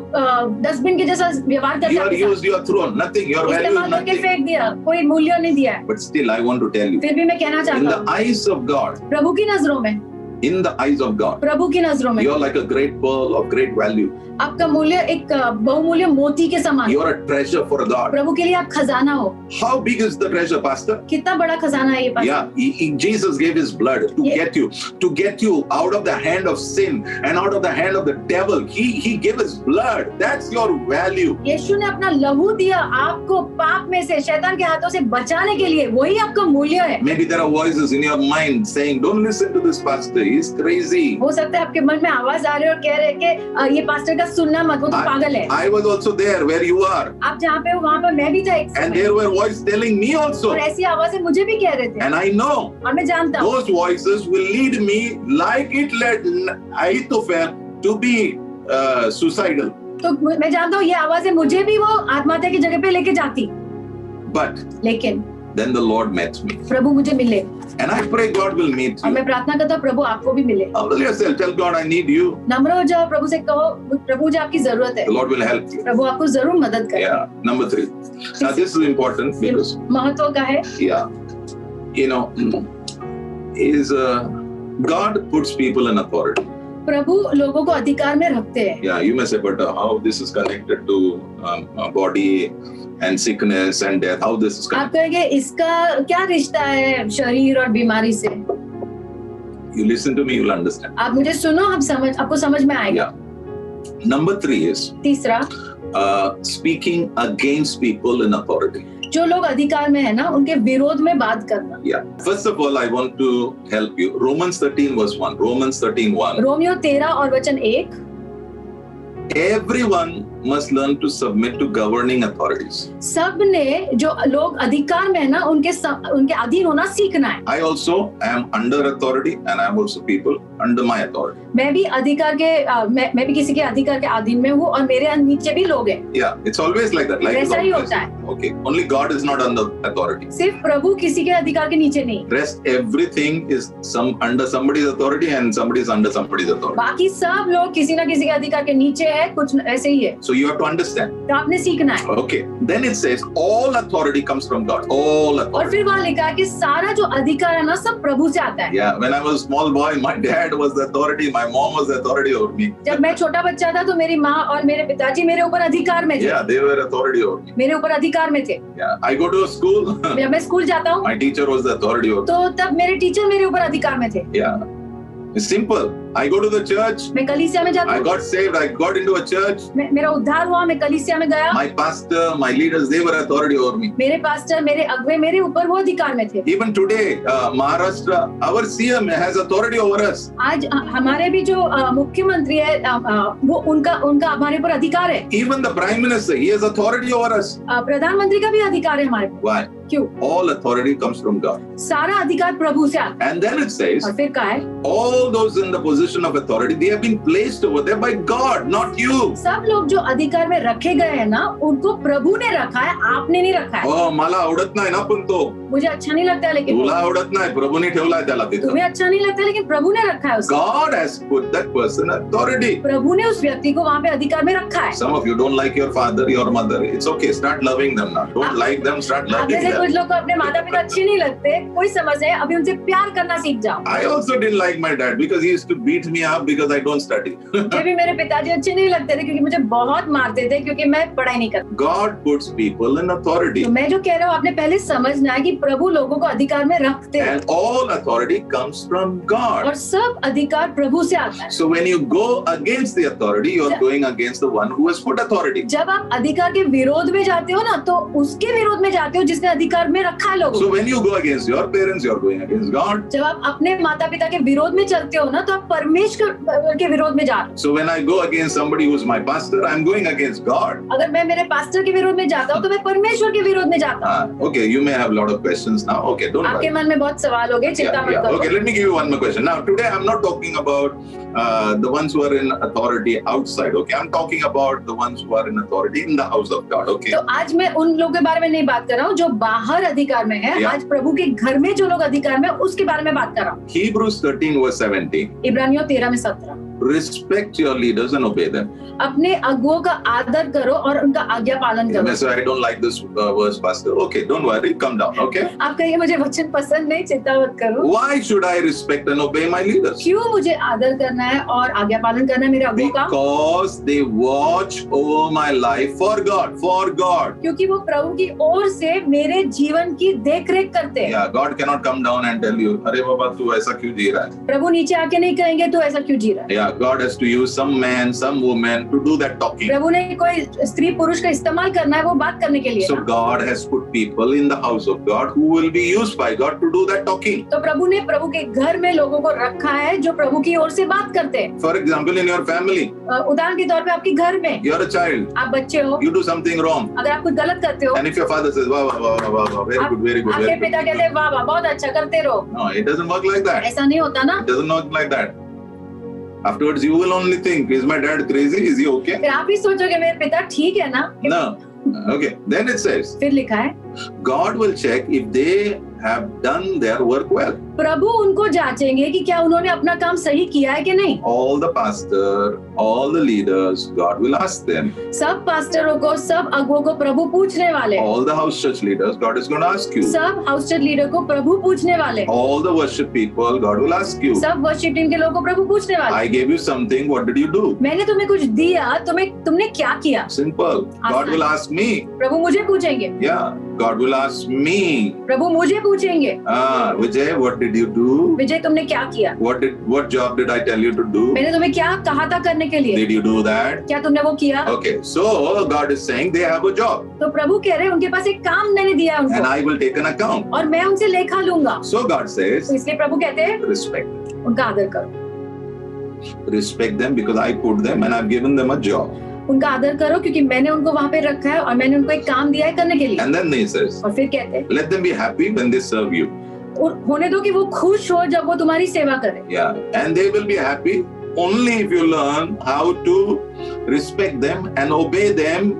डस्टबिन के जैसा व्यवहार करते You are used, you are thrown, nothing, your value is इस्तेमाल करके nothing. फेंक दिया, कोई मूल्य नहीं दिया है। But still I want to tell you, फिर भी मैं कहना in चाहता the हूँ, eyes of God, प्रभु की नजरों में, in the eyes of God, प्रभु की नजरों में you are like a great pearl of great value. आपका मूल्य एक बहुमूल्य मोती के समान। You are a treasure for God. प्रभु के लिए आप खजाना हो। How big is the treasure, Pastor? कितना बड़ा खजाना है ये पास। Yeah, Jesus gave His blood to get you out of the hand of sin and out of the hand of the devil. He gave His blood. That's your value. यीशु ने अपना लहू दिया आपको पाप में से, शैतान के हाथों से बचाने के लिए, वही आपका मूल्य है। Maybe there are voices in your mind saying, "Don't listen to this pastor. He's crazy." हो सकता है आपके मन में आवाज आ रही है और कह रहे हैं कि ये पास्टर का सुनना मत, वो तो पागल है। I was also there where you are. आप जहाँ पे हो वहाँ पर मैं भी था एक And समय। there were voices telling me also. और ऐसी आवाजें मुझे भी कह रहे थे। And I know और मैं जानता हूँ those voices will lead me like it led Ahithophel to be suicidal. तो मैं जानता हूँ ये आवाजें मुझे भी वो आत्महत्या की जगह पे लेके जाती। But लेकिन Then the Lord met me. प्रभु मुझे मिले, And I pray God will meet और you. मैं प्रार्थना करता हूँ प्रभु आपको भी मिले। Humble yourself. Tell God I need you. नम्र हो जाओ, प्रभु से कहो प्रभु मुझे आपकी जरूरत है, The Lord will help you. प्रभु आपको जरूर मदद करेंगे। Yeah. Number 3. Now this is important because महत्व का है, you know, is God puts people in authority. प्रभु लोगों को अधिकार में रखते हैं। Yeah, you may say, but how this is connected to body and sickness and death? How this is आप connected? कहेंगे इसका क्या रिश्ता है शरीर और बीमारी से? You listen to me, you'll understand. आप मुझे सुनो, आपको समझ में आएगा। Yeah. Number 3 is तीसरा, speaking against people in authority. जो लोग अधिकार में है ना, उनके विरोध में बात करना। Yeah. First of all, I want to help you. Romans 13 verse 1. Romans 13:1. Romeo 13 और वचन 1, Everyone must learn to submit to governing authorities. सब ने जो लोग अधिकार में है ना, उनके अधीन होना सीखना है। I also am under authority and I am also people under my authority. मैं भी मैं भी किसी के अधिकार के अधीन में हूँ और मेरे नीचे भी लोग हैं। Yeah, it's always like that. Life is वैसा ही always. होता है। Okay, only God is not under authority. सिर्फ प्रभु किसी के अधिकार के नीचे नहीं, Rest everything is under somebody's authority and somebody is under somebody's authority. बाकी सब लोग किसी ना किसी के अधिकार के नीचे है, कुछ ऐसे ही है। So you have to understand. तो आपने सीखना है। Okay, then it says all authority comes from God. All और authority. फिर वहाँ लिखा है कि सारा जो अधिकार है ना, सब प्रभु से आता है। Yeah, when I was a small boy, my dad was the authority, my mom was the authority over me. जब मैं छोटा बच्चा था तो मेरी माँ और मेरे पिताजी मेरे ऊपर अधिकार में थे। Yeah, they were authority over me. मेरे ऊपर अधिकार में थे। Yeah, I go to a school. जब मैं स्कूल जाता हूँ My teacher was the authority over me. तो तब मेरे टीचर मेरे ऊपर अधिकार में थे। Yeah, it's simple. I go to the church. मैं कलीसिया में जाता I हूँ, got saved. I got into a church. मेरा उद्धार हुआ, मैं कलीसिया में गया। My pastor, my leaders, they were authority over me. मेरे पास्टर, मेरे अगुवे मेरे ऊपर वो अधिकार में थे। Even today, Maharashtra, our CM has authority over us. आज हमारे भी जो मुख्यमंत्री है वो उनका हमारे ऊपर अधिकार है। Even the Prime Minister, he has authority over us. प्रधानमंत्री का भी अधिकार है हमारे ऊपर। Why? क्यों? All authority comes from God. सारा अधिकार प्रभु से आता है। And then it says, और फिर कहा है all those in the position of authority, they have been placed over there by God, not you. सब लोग जो अधिकार में रखे गए हैं ना, उनको प्रभु ने रखा है, आपने नहीं रखा है। Oh, मला आवडत नाही ना पण तो. मुझे अच्छा नहीं लगता है, लेकिन तुला आवडत नाही, प्रभूने ठेवलाय त्याला तिथं. तुम्हें अच्छा नहीं लगता है, लेकिन प्रभु ने रखा है उसको। God has put that person authority. प्रभु ने उस व्यक्ति को वहाँ पे अधिकार में रखा है। Some of you don't like your father, your mother. It's okay. Start loving them now. Don't like them. Start आप loving जैसे them. कुछ लोग को अपने माता पिता अच्छे नहीं लगते, कोई समझ है, अभी उनसे प्यार करना सीख जाओ। I also didn't like my dad because he used to beat me up because I don't study. मुझे भी मेरे पिताजी अच्छे नहीं लगते थे क्योंकि मुझे बहुत मारते थे क्योंकि मैं पढ़ाई नहीं करता। God puts people in authority. तो मैं जो कह रहा हूँ, आपने पहले समझना है कि प्रभु लोगों को अधिकार में रखते हैं And all authority comes from God. और सब अधिकार प्रभु से आता है। So when you go against the authority, you are going against the one who has put authority. जब आप अधिकार के विरोध में जाते हो ना, तो उसके विरोध में जाते हो जिसने अधिकार में रखा है लोगों So को। when you go against your parents, you are going against God. जब आप अपने माता पिता के विरोध में चलते हो ना, तो आप परमेश्वर के विरोध में जा रहे हो। So when I go against somebody who is my pastor, I am going against God. अगर मैं मेरे पास्टर के विरोध में जाता हूँ तो मैं परमेश्वर के विरोध में जाता हूँ। Okay, you may have a lot of questions now. Okay, don't आपके worry. मन में बहुत सवाल हो गए, चिंता मत करो। Okay, let me give you one more question. Now, today I'm not talking about the ones who are in authority outside. Okay, I'm talking about the ones who are in authority in the house of God. Okay. तो आज मैं उन लोगों के बारे में नहीं बात कर रहा हूँ जो बाहर अधिकार में है। Yeah. आज प्रभु के घर में जो लोग अधिकार में, उसके बारे में बात कर रहा हूँ। Hebrews 13 verse 17. इब्रानियों 13 में 17। Respect your leaders and obey them. अपने अगुओं का आदर करो और उनका आज्ञा पालन You करो। may say, I don't like this verse, pastor. Okay, don't worry, come down. Okay. आप कहिए मुझे वचन पसंद नहीं, चिंता मत करो। Why should I respect and obey my leaders? क्यों मुझे आदर करना है और आज्ञा पालन करना है मेरे अगुओं का? Because they watch over my life for God, for God. क्योंकि वो प्रभु की ओर से मेरे जीवन की देख रेख करते हैं। Yeah, God cannot come down and tell you, अरे बाबा तू ऐसा क्यों जी रहा है? प्रभु नीचे आके नहीं कहेंगे तू ऐसा क्यों जी रहा है। Yeah, God has to use some man, some woman to do that talking. प्रभु ने कोई स्त्री पुरुष का इस्तेमाल करना है वो बात करने के लिए So ना। God has put people in the house of God who will be used by God to do that talking. तो प्रभु ने प्रभु के घर में लोगों को रखा है जो प्रभु की ओर से बात करते हैं। For example, in your family, उदाहरण के तौर पे आपके घर में you're a child, आप बच्चे हो, you do something wrong, अगर आप कुछ गलत करते हो, and if your father says, wow, wow, wow, wow, wow, very good, very good, आपके very good. पिता कहते हैं वाह वाह बहुत अच्छा करते रहो। No, it doesn't work like that. ऐसा नहीं होता ना। It doesn't work like that. Afterwards, you will only think, is my dad crazy? Is he okay? फिर आप ही सोचोगे मेरे पिता ठीक है ना? No. Okay, then it says, फिर लिखा है God will check if they have done their work well. प्रभु उनको जांचेंगे कि क्या उन्होंने अपना काम सही किया है कि नहीं। All the pastor, all the leaders, God will ask them. सब पास्टरों को, सब अगुओं को प्रभु पूछने वाले। All the house church leaders, God is going to ask you. सब हाउस चर्च लीडर को प्रभु पूछने वाले। All the worship people, God will ask you. सब वर्शिप टीम के लोगों को प्रभु पूछने वाले। I gave you something, what did you do? मैंने तुम्हें कुछ दिया, तुमने क्या किया? Simple. God will ask me. प्रभु मुझे पूछेंगे। Yeah, God will ask me. प्रभु मुझे पूछेंगे। Vijay, what did you do? विजय तुमने क्या किया? What job did I tell you to do? मैंने तुम्हें क्या कहा था करने के लिए? Did you do that? क्या तुमने वो किया? Okay, so God is saying they have a job. तो प्रभु कह रहे हैं उनके पास एक काम मैंने दिया है उनको। And I will take an account. और मैं उनसे लेखा लूंगा। So God says, तो इसलिए प्रभु कहते हैं respect. उनका आदर करो। Respect them because I put them and I've given them a job. उनका आदर करो क्योंकि मैंने उनको वहाँ पे रखा है और मैंने उनको एक काम दिया है करने के लिए। And then he says, और फिर कहते हैं let them be happy when they serve you. होने दो कि वो खुश हो जब वो तुम्हारी सेवा करे। Yeah, and they will be happy only if you learn how to respect them and obey them,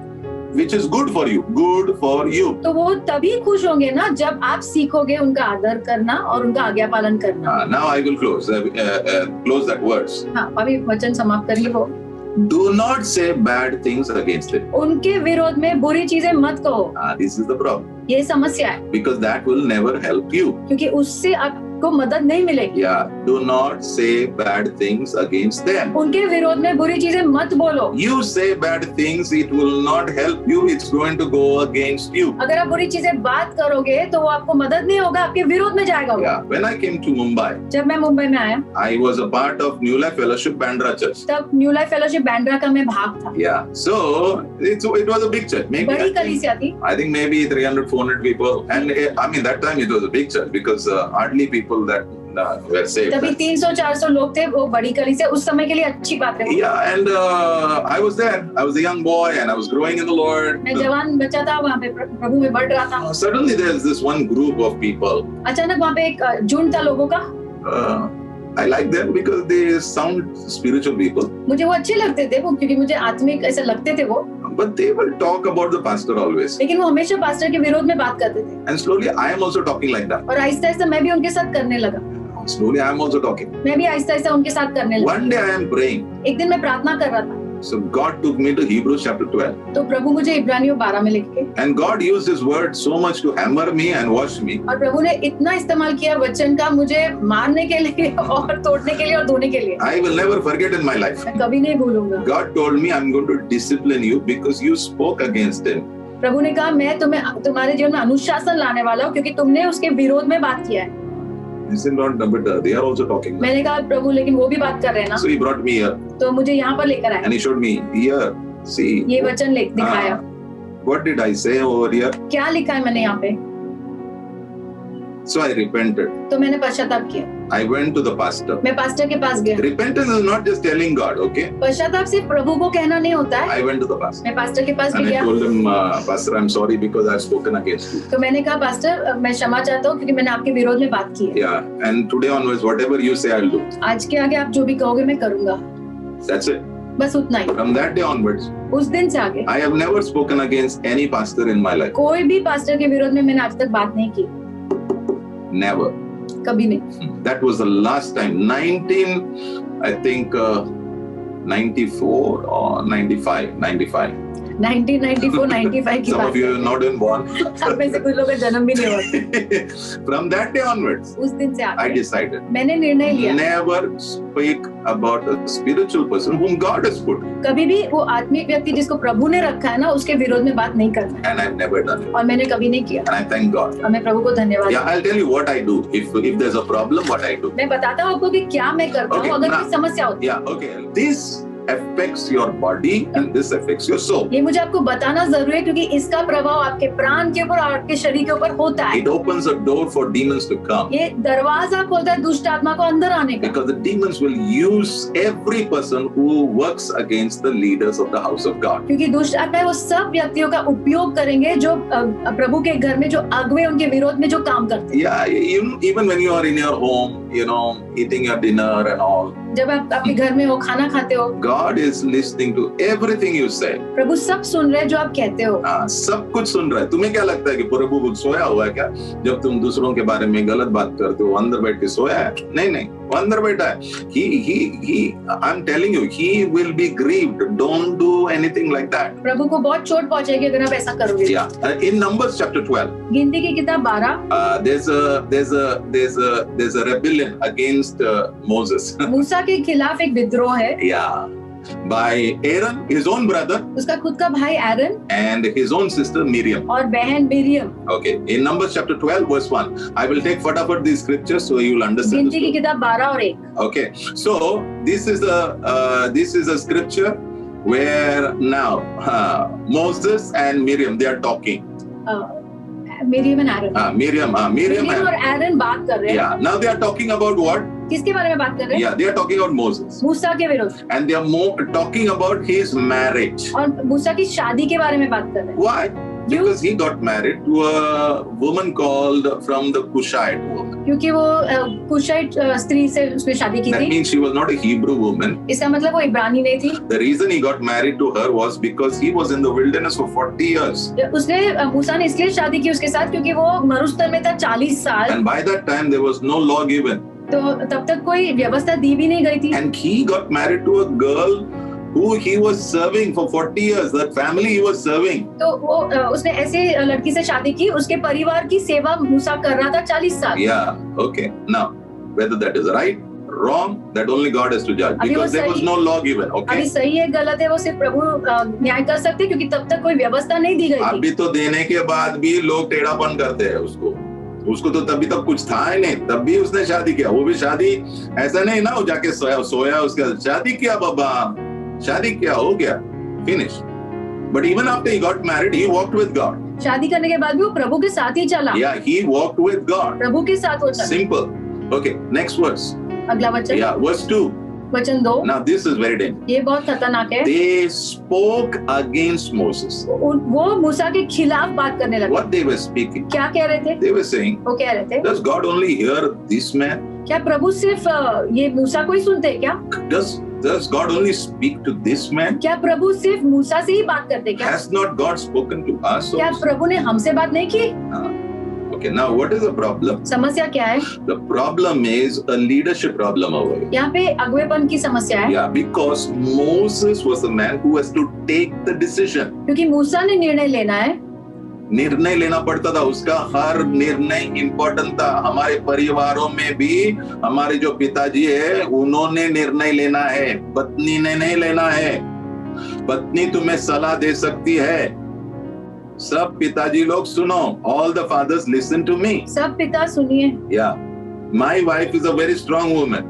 which is good for you. Good for you. तो वो तभी खुश होंगे ना जब आप सीखोगे उनका आदर करना और उनका आज्ञा पालन करना। Now I will close that verse. हाँ, अभी वचन समाप्त करिए वो। Do not say bad things against them. उनके विरोध में बुरी चीजें मत कहो। This is the problem. ये समस्या है। Because that will never help you. क्योंकि उससे आपको मदद नहीं मिलेगी। Yeah, do not say bad things against them. उनके विरोध में बुरी चीजें मत बोलो। You say bad things, it will not help you. It's going to go against you. अगर आप बुरी चीजें बात करोगे तो वो आपको मदद नहीं होगा, आपके विरोध में जाएगा। Yeah, when I came to Mumbai, जब मैं मुंबई में आया, I was a part of New Life Fellowship Bandra Church. तब न्यू लाइफ फेलोशिप बैंड्रा का मैं भाग था। Yeah, so it was a big church. Maybe बड़ी कलीसिया थी। I think maybe 300-400 people, and I mean that time it was a big church because hardly people that were saved. तभी 300-400 लोग थे, वो बड़ी कलीसिया उस समय के लिए अच्छी बात है। Yeah, and I was there. I was a young boy, and I was growing in the Lord. मैं जवान बच्चा था, वहाँ पे प्रभु में बढ़ रहा था। Suddenly, there's this one group of people. अचानक वहाँ पे एक झुंड था लोगों का। I like them because they sound spiritual people. मुझे वो अच्छे लगते थे वो, क्योंकि मुझे आत्मिक ऐसे लगते थे वो। But they will talk about the pastor always. लेकिन वो हमेशा पास्टर के विरोध में बात करते थे। And slowly, I am also talking like that. और आहिस्ता आहिस्ता मैं भी उनके साथ करने लगा। Slowly, I am also talking. मैं भी आहिस्ता आहिस्ता उनके साथ करने लगा। One day, I am praying. एक दिन मैं प्रार्थना कर रहा था। So God took me to Hebrews chapter 12. तो प्रभु मुझे इब्रानियों 12 में लेके गए। And God used His word so much to hammer me and wash me. और प्रभु ने इतना इस्तेमाल किया वचन का मुझे मारने के लिए और तोड़ने के लिए और धोने के लिए। I will never forget in my life. मैं कभी नहीं भूलूंगा। God told me I'm going to discipline you because you spoke against Him. प्रभु ने कहा मैं तुम्हारे जीवन में अनुशासन लाने वाला हूँ क्योंकि तुमने उसके विरोध में बात किया है। He said, Lord, but they are also talking. मैंने कहा प्रभु लेकिन वो भी बात कर रहे हैं ना। So He brought me here. तो मुझे यहाँ पर लेकर आया। And He showed me here. See. ये वचन दिखाया। What did I say over here? क्या लिखा है मैंने यहाँ पे? So I repented. तो मैंने पश्चाताप किया। I went to the pastor. मैं पास्टर के पास गया। Repentance is not just telling God, okay? पश्चाताप सिर्फ प्रभु को कहना नहीं होता है। I went to the pastor. मैं पास्टर के पास भी And I गया। told him, Pastor, I'm sorry because I've spoken against you. तो मैंने कहा पास्टर मैं क्षमा चाहता हूँ क्योंकि मैंने आपके विरोध में बात की है। Yeah, and today onwards, whatever you say, I'll do. आज के आगे आप जो भी कहोगे मैं करूँगा। That's it. बस उतना ही। From that day onwards, उस दिन से आगे I have never spoken against any pastor in my life. कोई भी पास्टर के विरोध में मैंने आज तक बात नहीं की। Never. कभी नहीं। That was the last time. 94 or 95. 1994-95 की Some बात of you है। are not even born. आप में से कुछ लोगों का जन्म भी नहीं हुआ। From that day onwards, उस दिन से I आगे decided मैंने निर्णय लिया never speak about a spiritual person whom God has put. कभी भी वो आत्मिक व्यक्ति जिसको प्रभु ने रखा है ना उसके विरोध में बात नहीं करना है। And I've never done it. और मैंने कभी नहीं किया। And I thank God. और मैं प्रभु को धन्यवाद। Yeah, I'll tell you what I do. If there's a problem, what I do. मैं बताता हूँ आपको कि क्या मैं करता हूँ अगर कोई समस्या होती है। Yeah, okay. This affects your body and this affects your soul. ये मुझे आपको बताना जरूरी है क्योंकि इसका प्रभाव आपके प्राण के ऊपर और आपके शरीर के ऊपर होता है। It opens a door for demons to come. ये दरवाजा खोलता है दुष्ट आत्मा को अंदर आने का। Because the demons will use every person who works against the leaders of the house of God. क्योंकि दुष्ट आत्मा वो सब व्यक्तियों का उपयोग करेंगे जो प्रभु के घर में जो अगुवे उनके विरोध में जो काम करते हैं। Yeah, even when you are in your home, eating your dinner and all. जब आप अपने घर में हो खाना खाते हो, God is listening to everything you say. प्रभु सब सुन रहे हैं जो आप कहते हो। हाँ, सब कुछ सुन रहा है। तुम्हें क्या लगता है कि प्रभु कुछ सोया हुआ है क्या? जब तुम दूसरों के बारे में गलत बात करते हो, अंदर बैठ के सोया है? नहीं नहीं, वो अंदर बैठा है। I'm telling you, he will be grieved. Don't do anything like that. प्रभु को बहुत चोट पहुंचेगी अगर आप ऐसा करोगे। Yeah, in Numbers chapter 12. गिनती की किताब 12। There's a rebellion against Moses. मूसा के खिलाफ एक विद्रोह है। Yeah. By Aaron, his own brother, उसका खुद का भाई एरन, and his own sister Miriam. और बहन Miriam. Okay, in Numbers chapter 12 verse 1, I will take फटाफट these scriptures so you will understand. गिनती की किताब 12 और 1। Okay, so this is a scripture where now Moses and Miriam, they are talking. Miriam and Aaron. Miriam और एरन बात कर रहे हैं। Yeah, now they are talking about what? किसके बारे में बात कर रहे हैं? Yeah, they are talking about Moses. मूसा के विरुद्ध। And they are talking about his marriage. और मूसा की शादी के बारे में बात कर रहे हैं। Why? Because he got married to a woman called from the Cushite woman. क्योंकि वो कुशाइट स्त्री से उसने शादी की That थी। means she was not a Hebrew woman. इसका मतलब वो इब्रानी नहीं थी। The reason he got married to her was because he was in the wilderness for 40 years. उसने मूसा ने इसलिए शादी की उसके साथ क्योंकि वो मरुस्थल में था 40 साल। And by that time there was no law given. तो तब तक कोई व्यवस्था दी भी नहीं गई थी। And he got married to a girl who he was serving for 40 years. That family he was serving. तो वो उसने ऐसे लड़की से शादी की, उसके परिवार की सेवा मूसा कर रहा था 40 साल। Yeah, okay. Now, whether that is right, wrong, that only God has to judge because there was no law given. Okay. अभी सही है गलत है वो सिर्फ प्रभु न्याय कर सकते हैं क्योंकि तब तक कोई व्यवस्था नहीं दी गई थी। अभी तो देने के बाद भी लोग टेढ़ापन करते हैं उसको तो तभी तक कुछ था ही नहीं, तब भी उसने शादी किया। वो भी शादी ऐसा नहीं ना, वो जाके सोया उसके शादी किया, बाबा शादी किया, हो गया, finish. But even after he got married, he walked with God. शादी करने के बाद भी वो प्रभु के साथ ही चला। Yeah, he walked with God. प्रभु के साथ वो चला। Simple. Okay, next verse. अगला वचन। Yeah, verse 2. वचन 2। Now this is very dangerous. ये बहुत खतरनाक है। They spoke against Moses. वो मूसा के खिलाफ बात करने लगे। What they were speaking? क्या कह रहे थे? They were saying, वो कह रहे थे, does God only hear this man? क्या प्रभु सिर्फ ये मूसा को ही सुनते हैं क्या? Does God only speak to this man? क्या प्रभु सिर्फ मूसा से ही बात करते हैं क्या? Has not God spoken to us? क्या प्रभु ने हमसे बात नहीं की? Okay, now what is the problem? समस्या क्या है? The problem is a leadership problem over here. यहाँ पे अगुवेपन की समस्या है। Yeah, because Moses was the man who has to take the decision. क्योंकि मूसा ने निर्णय लेना है। निर्णय लेना पड़ता था, उसका हर निर्णय इम्पोर्टेंट था। हमारे परिवारों में भी हमारे जो पिताजी है उन्होंने निर्णय लेना है, पत्नी ने नहीं लेना है। पत्नी तुम्हें सलाह दे सकती है। सब पिताजी लोग सुनो, all the fathers listen to me. सब पिता सुनिए। Yeah, my wife is a very strong woman.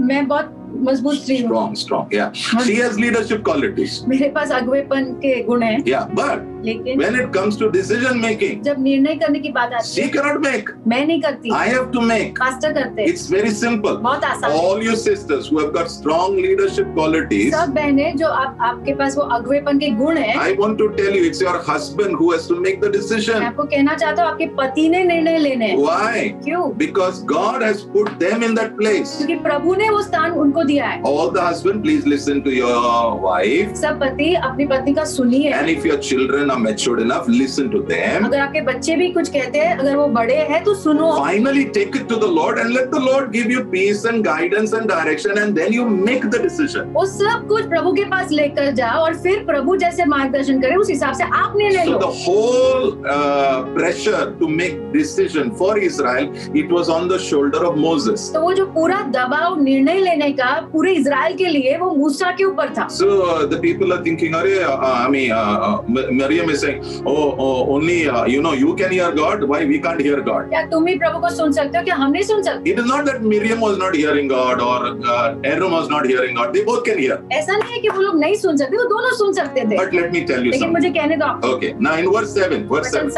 मैं बहुत मजबूत स्त्री हूँ। Strong, yeah. She has leadership qualities. मेरे पास अगुवेपन के गुण हैं। Yeah, but लेकिन when it comes to decision making, जब निर्णय करने की बात आती she है, cannot make. मैं नहीं करती। I have to make. Pastor करते हैं। It's very simple. बहुत आसान है। All you sisters who have got strong leadership qualities, सब बहनें जो आपके पास वो अगुवेपन के गुण हैं, I want to tell you, it's your husband who has to make the मैं decision. आपको कहना चाहता हूँ आपके पति ने निर्णय लेने हैं। Why? क्यों? Because God has put them in that place. क्योंकि प्रभु ने वो स्थान उनको दिया है। All the husband, please listen to your wife. सब पति अपनी पत्नी का सुनिए। And if your children are matured enough, listen to them. अगर आपके बच्चे भी कुछ कहते हैं, अगर वो बड़े हैं तो सुनो। Finally take it to the Lord and let the Lord give you peace and guidance and direction, and then you make the decision. वो सब कुछ प्रभु के पास लेकर जाओ और फिर प्रभु जैसे मार्गदर्शन करे उस हिसाब से आप निर्णय So low. the whole pressure to make decision for Israel, it was on the shoulder of Moses. तो वो जो पूरा दबाव निर्णय लेने का पूरे इजराइल के लिए वो मूसा के ऊपर था। So the people are thinking, Miriam is saying, only you can hear God. Why we can't hear God? क्या तुम ही प्रभु को सुन सकते हो? क्या हम नहीं सुन सकते? It is not that Miriam was not hearing God or Aaron was not hearing God. They both can hear. ऐसा नहीं है कि वो लोग नहीं सुन सकते, वो दोनों सुन सकते थे। But let me tell you लेकिन something. मुझे कहने दो आपको। Okay, now in verse 7, वचन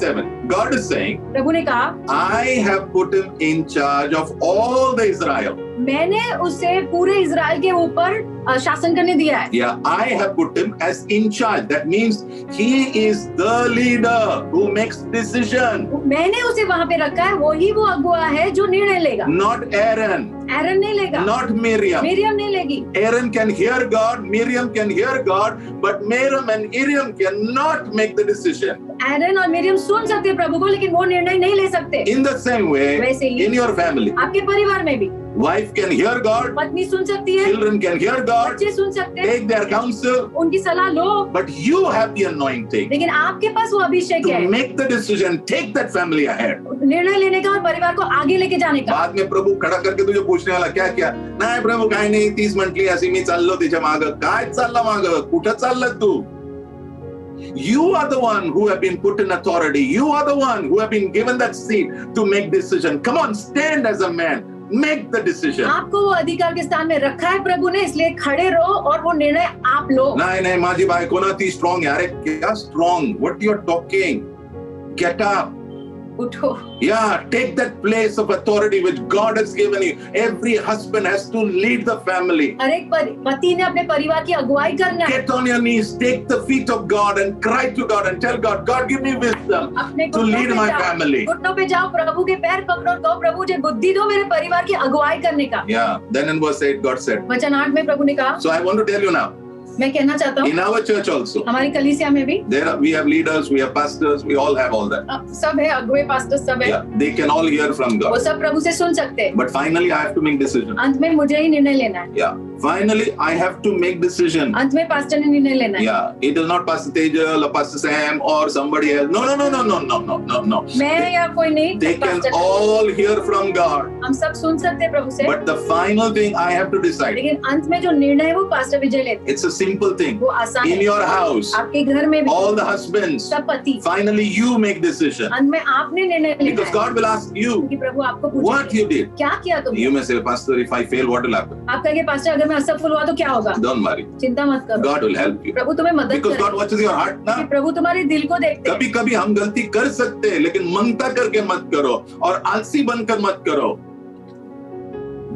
7, God is saying, प्रभु ने कहा, I have put him in charge of all the Israel. मैंने उसे पूरे इजराइल के ऊपर शासन करने दिया है। Yeah, I have put him as in charge. That means he is the leader who makes decision. मैंने उसे वहां पे रखा है, वही वो अगुआ है जो निर्णय लेगा। Not Aaron. एरन नहीं लेगा। Not Miriam. मिरियम नहीं लेगी। Aaron can hear God, Miriam can hear God, but Miriam and Miriam cannot make the decision. एरन और मिरियम सुन सकते हैं प्रभु को, लेकिन वो निर्णय नहीं ले सकते। In the same way, वैसे ही in your family, आपके परिवार में भी wife can hear God, पत्नी सुन सकती है, children can hear God, बच्चे सुन सकते हैं, take their counsel, उनकी सलाह लो, but you have the anointing लेकिन आपके पास वो अभिषेक to है make the decision, take that family ahead. निर्णय लेने का और परिवार को आगे लेके जाने का। बाद में प्रभू खड़ा करके तुझे पूछने वाला क्या क्या नाही प्रभू काय नाही 30 म्हटली अशी मी चाललो तिच्या माग काय चालला माग कुठं चालला तू You are the one who have been put in authority. You are the one who have been given that seat to make decision. Come on, stand as a man. Make the decision. आपको वो अधिकार के स्थान में रखा है प्रभु ने, इसलिए खड़े रहो और वो निर्णय आप लो। नाही माझी बायको ना ती स्ट्रॉंग है। अरे क्या strong? What you are talking? Get up. उठो। Yeah, take that place of authority which God has given you. Every husband has to lead the family. हर एक पति ने अपने परिवार की अगुवाई करना है। Get on your knees, take the feet of God and cry to God and tell God, God give me wisdom to lead my family. घुटनों पे जाओ, प्रभु के पैर पकड़ो और कहो प्रभु मुझे बुद्धि दो मेरे परिवार की अगुवाई करने का। Yeah, then in verse 8 God said. वचन 8 में प्रभु ने कहा। So I want to tell you now. मैं कहना चाहता हूँ in our church also हमारी कलीसिया में भी we have leaders, we have pastors, we all have all that. सब है, अगुवे पास्टर सब है। Yeah, they can all hear from God. वो सब प्रभु से सुन सकते हैं। But finally I have to make decision. अंत में मुझे ही निर्णय लेना है। Yeah, finally I have to make decision. अंत में पास्टर ने निर्णय लेना है। Yeah, it is not Pastor Tejal or Pastor Sam or somebody else. No. मैं या कोई नहीं। They can all hear from God. हम सब सुन सकते हैं प्रभु से। But the final thing I have to decide. लेकिन अंत में जो निर्णय है वो पास्टर विजय लेते हैं। It's a simple thing. वो आसान है। In your house, आपके घर में भी all the husbands, सब पति, finally you make decision. अंत में आपने निर्णय लेना Because है। God will ask you क्योंकि प्रभु आपको what you did. क्या किया तुमने? You may say, Pastor, if I fail, what will happen? आप कहेंगे पास्टर अगर मैं असफल हुआ तो क्या होगा? Don't worry. चिंता मत करो। God will help you. प्रभु तुम्हें मदद Because God करेगा। watches your heart ना। क्योंकि प्रभु तुम्हारे दिल को देखते हैं। कभी-कभी हम गलती कर सकते हैं, लेकिन मंगता करके मत करो और आलसी बनकर मत करो।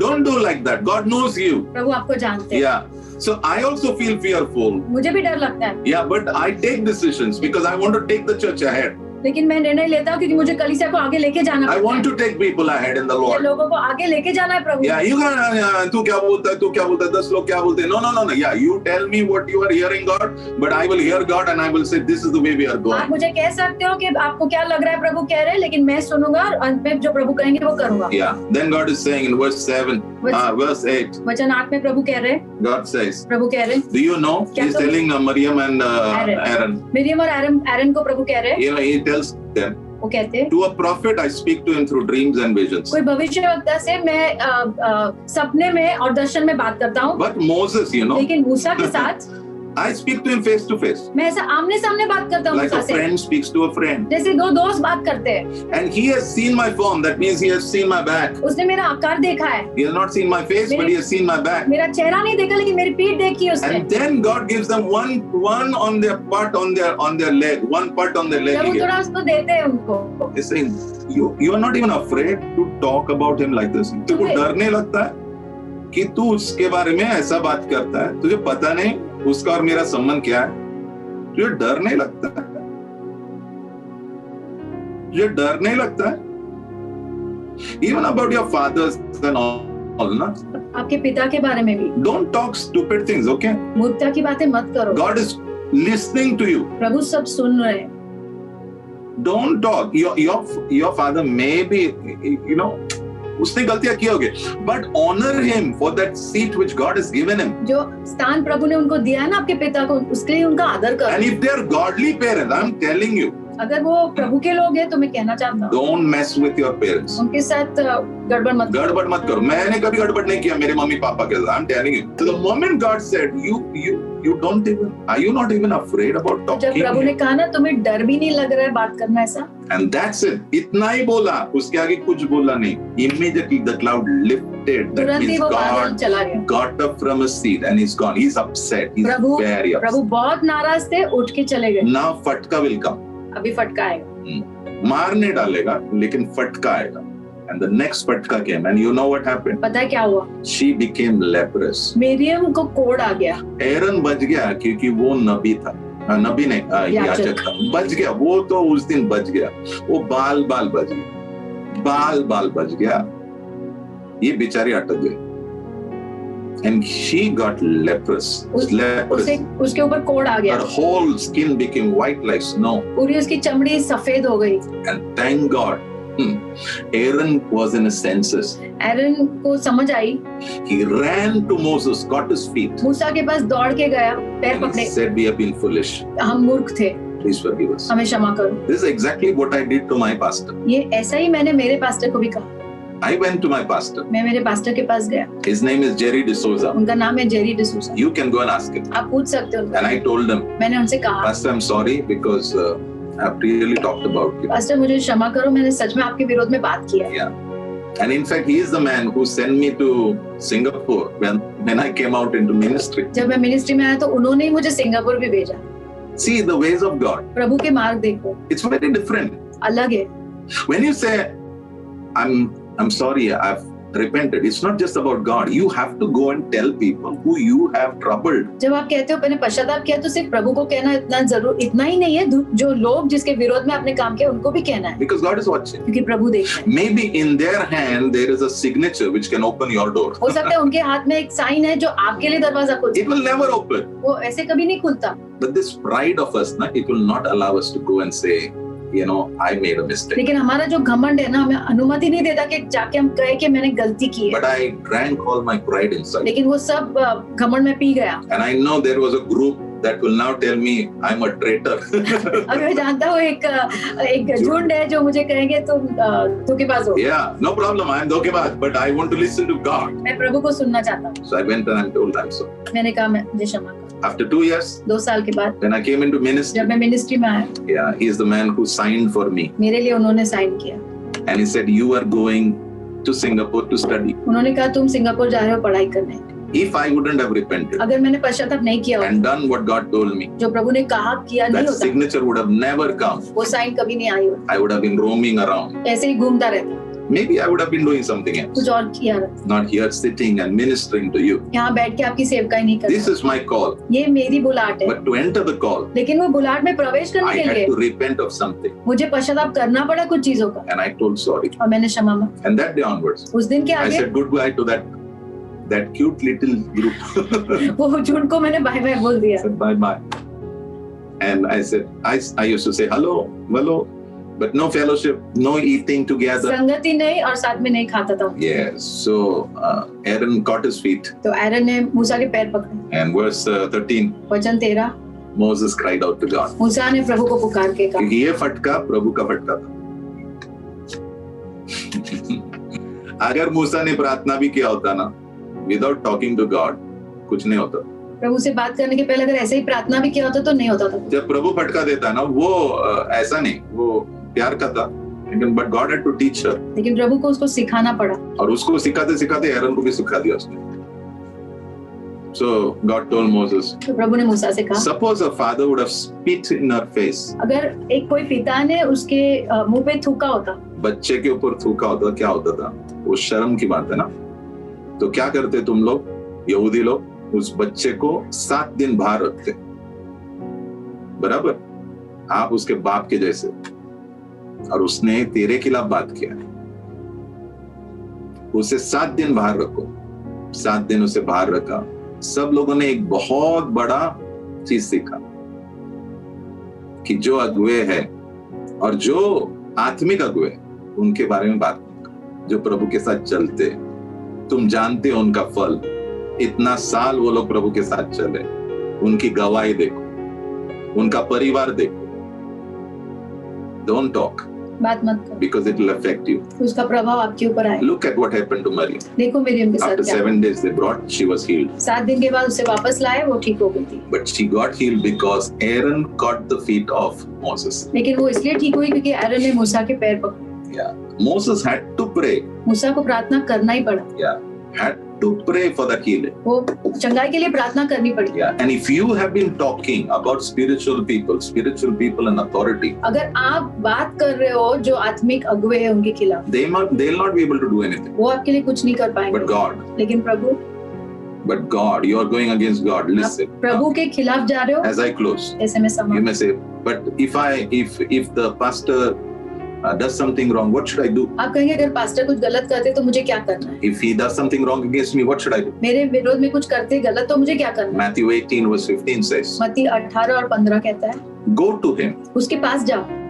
Don't do like that. God knows you. प्रभु आपको जानते हैं। Yeah. So I also feel fearful. मुझे भी डर लगता है। Yeah, but I take decisions because I want to take the church ahead. लेकिन मैं निर्णय लेता हूँ क्योंकि मुझे कलीसिया को आगे लेके जाना I पड़ता want है। to take people ahead in the ये Lord. लोगों को आगे लेके जाना है प्रभु। Yeah, you can. तू क्या बोलता है? तू क्या बोलता है? 10 लोग क्या बोलते हैं? No. Yeah, you tell me what you are hearing, God, but I will hear God and I will say this is the way we are आप going. मुझे कह सकते हो कि आपको क्या लग रहा है प्रभु कह रहे हैं, लेकिन मैं सुनूंगा और अंत में जो प्रभु कहेंगे वो करूंगा। Yeah. Then God is saying in verse 7, verse 8. वचन 8 में प्रभु कह रहे हैं, God says, प्रभु कह रहे हैं, do you know? क्या He's तुम- telling Maryam and Aaron. Miriam और एरन को प्रभु कह रहे हैं, You know, he tells them, वो कहते हैं to a prophet I speak to him through dreams and visions. कोई भविष्यवक्ता से मैं सपने में और दर्शन में बात करता हूँ, But Moses, you know, लेकिन मूसा के साथ I speak to him face to face. मैं ऐसा आमने सामने बात करता हूँ Like मूसा a से, friend speaks to a friend. जैसे दो दोस्त बात करते हैं। And he has seen my form. That means he has seen my back. उसने मेरा आकार देखा है, He has not seen my face, but he has seen my back. मेरा चेहरा नहीं देखा लेकिन मेरी पीठ देखी है उसने। And then God gives them one on their part on their leg, one part on their leg. Prabhu Here. थोड़ा उसको देते हैं उनको। He's saying, you are not even afraid to talk about him like this. तुझको डर नहीं लगता है कि तू उसके बारे में ऐसा बात करता है? तुझे पता नहीं उसका और मेरा संबंध क्या है? तुझे डर नहीं लगता है? तुझे डर नहीं लगता है? Even about your fathers and all, ना? आपके पिता के बारे में भी Don't talk stupid things, okay? मूर्खता की बातें मत करो। God is listening to you. प्रभु सब सुन रहे हैं। Don't talk. Your father may be, you know, उसने गलतियां की होगी, but honor him for that seat which God has given him. जो स्थान प्रभु ने उनको दिया है ना आपके पिता को, उसके लिए उनका आदर करो। And if they are godly parents, I'm telling you, अगर वो प्रभु के लोग हैं तो मैं कहना चाहता हूँ don't mess with your parents. उनके साथ गड़बड़ मत करो। गड़बड़ मत करो। मैंने कभी गड़बड़ नहीं किया मेरे मम्मी पापा के साथ. I'm telling you. So the moment God said, you don't even, are you not even afraid about जब talking? प्रभु ने कहा ना तुम्हें डर भी नहीं लग रहा है बात करना ऐसा, And that's it. इतना ही बोला, उसके आगे कुछ बोला नहीं. Immediately the cloud lifted. That तुरंत ही means वो बादल God चला गया। got up from his seat and he's gone. He's upset. He's Prabhu very upset. प्रभु बहुत नाराज थे, उठ के चले गए। Now फटका will come. अभी फटका आएगा। मारने डालेगा लेकिन फटका आएगा. And the next patka came, and you know what happened? पता है क्या हुआ? She became leprous. मिरियम को कोढ़ आ गया। एरन बच गया क्योंकि वो नबी था, नबी नहीं, याजक था, बच गया। वो तो उस दिन बच गया, वो बाल बच गया, बाल बच गया, ये बेचारी अटक गई। And she got leprous. उसके ऊपर कोढ़ आ गया। Her whole skin became white like snow. पूरी उसकी चमड़ी सफेद हो गई। And thank God, Aaron was in a senses. एरन को समझ आई। He ran to Moses, got his feet. मूसा के पास दौड़ के गया, पैर And he पकड़े। said, "We have been foolish. हम मूर्ख थे। Please forgive us." हमें क्षमा करो। This is exactly what I did to my pastor. ये ऐसा ही मैंने मेरे पास्टर को भी कहा। I went to my pastor. मैं मेरे पास्टर के पास गया। His name is Jerry D'Souza. उनका नाम है Jerry D'Souza. You can go and ask him. आप पूछ सकते हो। And I told him, मैंने उनसे कहा, Pastor, I'm sorry because I've really talked about you. Pastor मुझे क्षमा करो, मैंने सच में आपके विरोध में बात की है। Yeah. And in fact, he is the man who sent me to Singapore when I came out into ministry. जब मैं मिनिस्ट्री में आया तो उन्होंने ही मुझे सिंगापुर भी भेजा। See the ways of God. प्रभु के मार्ग देखो, It's very different. अलग है। When you say, I'm sorry, I've repented, it's not just about God. You have to go and tell people who you have troubled. जब आप कहते हो मैंने पश्चाताप किया, तो सिर्फ प्रभु को कहना इतना ही नहीं है, जो लोग जिसके विरोध में आपने काम किया उनको भी कहना है। Because God is watching. क्योंकि प्रभु देख रहे हैं। Maybe in their hand there is a signature which can open your door. हो सकता है उनके हाथ में एक साइन है जो आपके लिए दरवाजा खोल। It will never open. वो ऐसे कभी नहीं खुलता। But this pride of us, it will not allow us to go and say, I made a mistake. लेकिन हमारा जो घमंड है ना, हमें अनुमति नहीं देता कि जाके हम कहे कि मैंने गलती की है। But I drank all my pride inside. लेकिन वो सब घमंड में पी गया। And I know there was a group that will now tell me I'm a traitor. अब मैं जानता हूँ एक झुंड है जो मुझे कहेंगे तुम धोखेबाज हो। Yeah, no problem. I'm धोखेबाज, but I want to listen to God. मैं प्रभु को सुनना चाहता हूँ। So I went and I told I'm sorry. मैंने कहा मुझे क्षमा करो। After 2 years, 2 साल के बाद, when I came into ministry, जब मैं मिनिस्ट्री में आया, yeah, he is the man who signed for me. मेरे लिए उन्होंने साइन किया। And he said, "You are going to Singapore to study." उन्होंने कहा तुम सिंगापुर जा रहे हो पढ़ाई करने। If I wouldn't have repented अगर मैंने पश्चाताप नहीं किया and done what God told me, जो प्रभु ने कहा किया नहीं that होता, signature would have never come. वो साइन कभी नहीं आई होती। I would have been roaming around. ऐसे ही घूमता रहता। Maybe I would have been doing something else. कुछ और किया रहता। Not here sitting and ministering to you. यहाँ बैठ के आपकी सेवकाई नहीं करता। This is my call. ये मेरी बुलाहट है। But to enter the call, लेकिन वो बुलाहट में प्रवेश करने I के had लिए to repent of something. मुझे पश्चाताप करना पड़ा कुछ चीजों का। And I told sorry. और मैंने क्षमा मांगी। And that day onwards, उस दिन के I आगे said goodbye to that cute little group. वो झुंड को मैंने बाय बाय बोल दिया। I said bye bye. And I said, I used to say hello, but no fellowship, no eating together. संगति नहीं और साथ में नहीं खाता था। Yes. So Aaron caught his feet. तो एरन ने मूसा के पैर पकड़े। And verse 13. वचन 13। Moses cried out to God. मूसा ने प्रभु को पुकार के कहा। क्योंकि ये फटका प्रभु का फटका था। अगर मूसा ने प्रार्थना भी किया होता ना, without talking to God, कुछ नहीं होता। प्रभु से बात करने के पहले अगर ऐसे ही प्रार्थना भी किया होता तो नहीं होता था। जब प्रभु फटका देता ना, वो ऐसा नहीं, वो प्यार का था, लेकिन but God had to teach her. लेकिन प्रभु को उसको सिखाना पड़ा। और उसको सिखाते सिखाते एरन को भी सिखा दिया उसने। So God told Moses. तो प्रभु ने मूसा से कहा, Suppose a father would have spit in her face. अगर एक कोई पिता ने उसके मुंह पे थूका होता, बच्चे के ऊपर थूका होता, क्या होता था? वो शर्म की बात है ना। तो क्या करते तुम लोग, यहूदी लोग, उस बच्चे को 7 दिन बाहर रखते, बराबर? आप उसके बाप के जैसे, और उसने तेरे खिलाफ बात किया, उसे 7 दिन बाहर रखो। 7 दिन उसे बाहर रखा। सब लोगों ने एक बहुत बड़ा चीज सीखा कि जो अगुए है और जो आत्मिक अगुए, उनके बारे में बात करो, जो प्रभु के साथ चलते, तुम जानते हो उनका फल। इतना साल वो लोग प्रभु के साथ चले, उनकी गवाही देखो, उनका परिवार देखो। Don't talk. बात मत करो, because it will affect you. उसका प्रभाव आपके ऊपर आएगा। Look at what happened to Miriam. देखो मरियम के साथ After क्या 7 days they brought, she was healed. 7 दिन के बाद उसे वापस लाए, वो ठीक हो गई थी। But she got healed because Aaron caught the feet of Moses. लेकिन वो इसलिए ठीक हुई क्योंकि एरन ने मूसा के पैर पकड़े। Yeah. Moses had to pray. मूसा को प्रार्थना करना ही पड़ा। Yeah. had to pray for that healing. वो चंगाई के लिए प्रार्थना करनी पड़ी। Yeah. And if you have been talking about spiritual people in authority, अगर आप बात कर रहे हो जो आत्मिक अगुवे हैं उनके खिलाफ, they'll not be able to do anything. वो आपके लिए कुछ नहीं कर पाएंगे। But God, लेकिन प्रभु, you are going against God. Listen. प्रभु के खिलाफ जा रहे हो। As I close, ऐसे में you may say, but if the pastor does something wrong, what should I do? आप कहेंगे अगर पास्टर कुछ गलत करते तो मुझे क्या करना है? If he does something wrong against me, what should I do? मेरे विरोध में कुछ करते गलत तो मुझे क्या करना है? Matthew 18 verse 15 says, मत्ती 18 और 15 कहता है, go to him उसके पास जाओ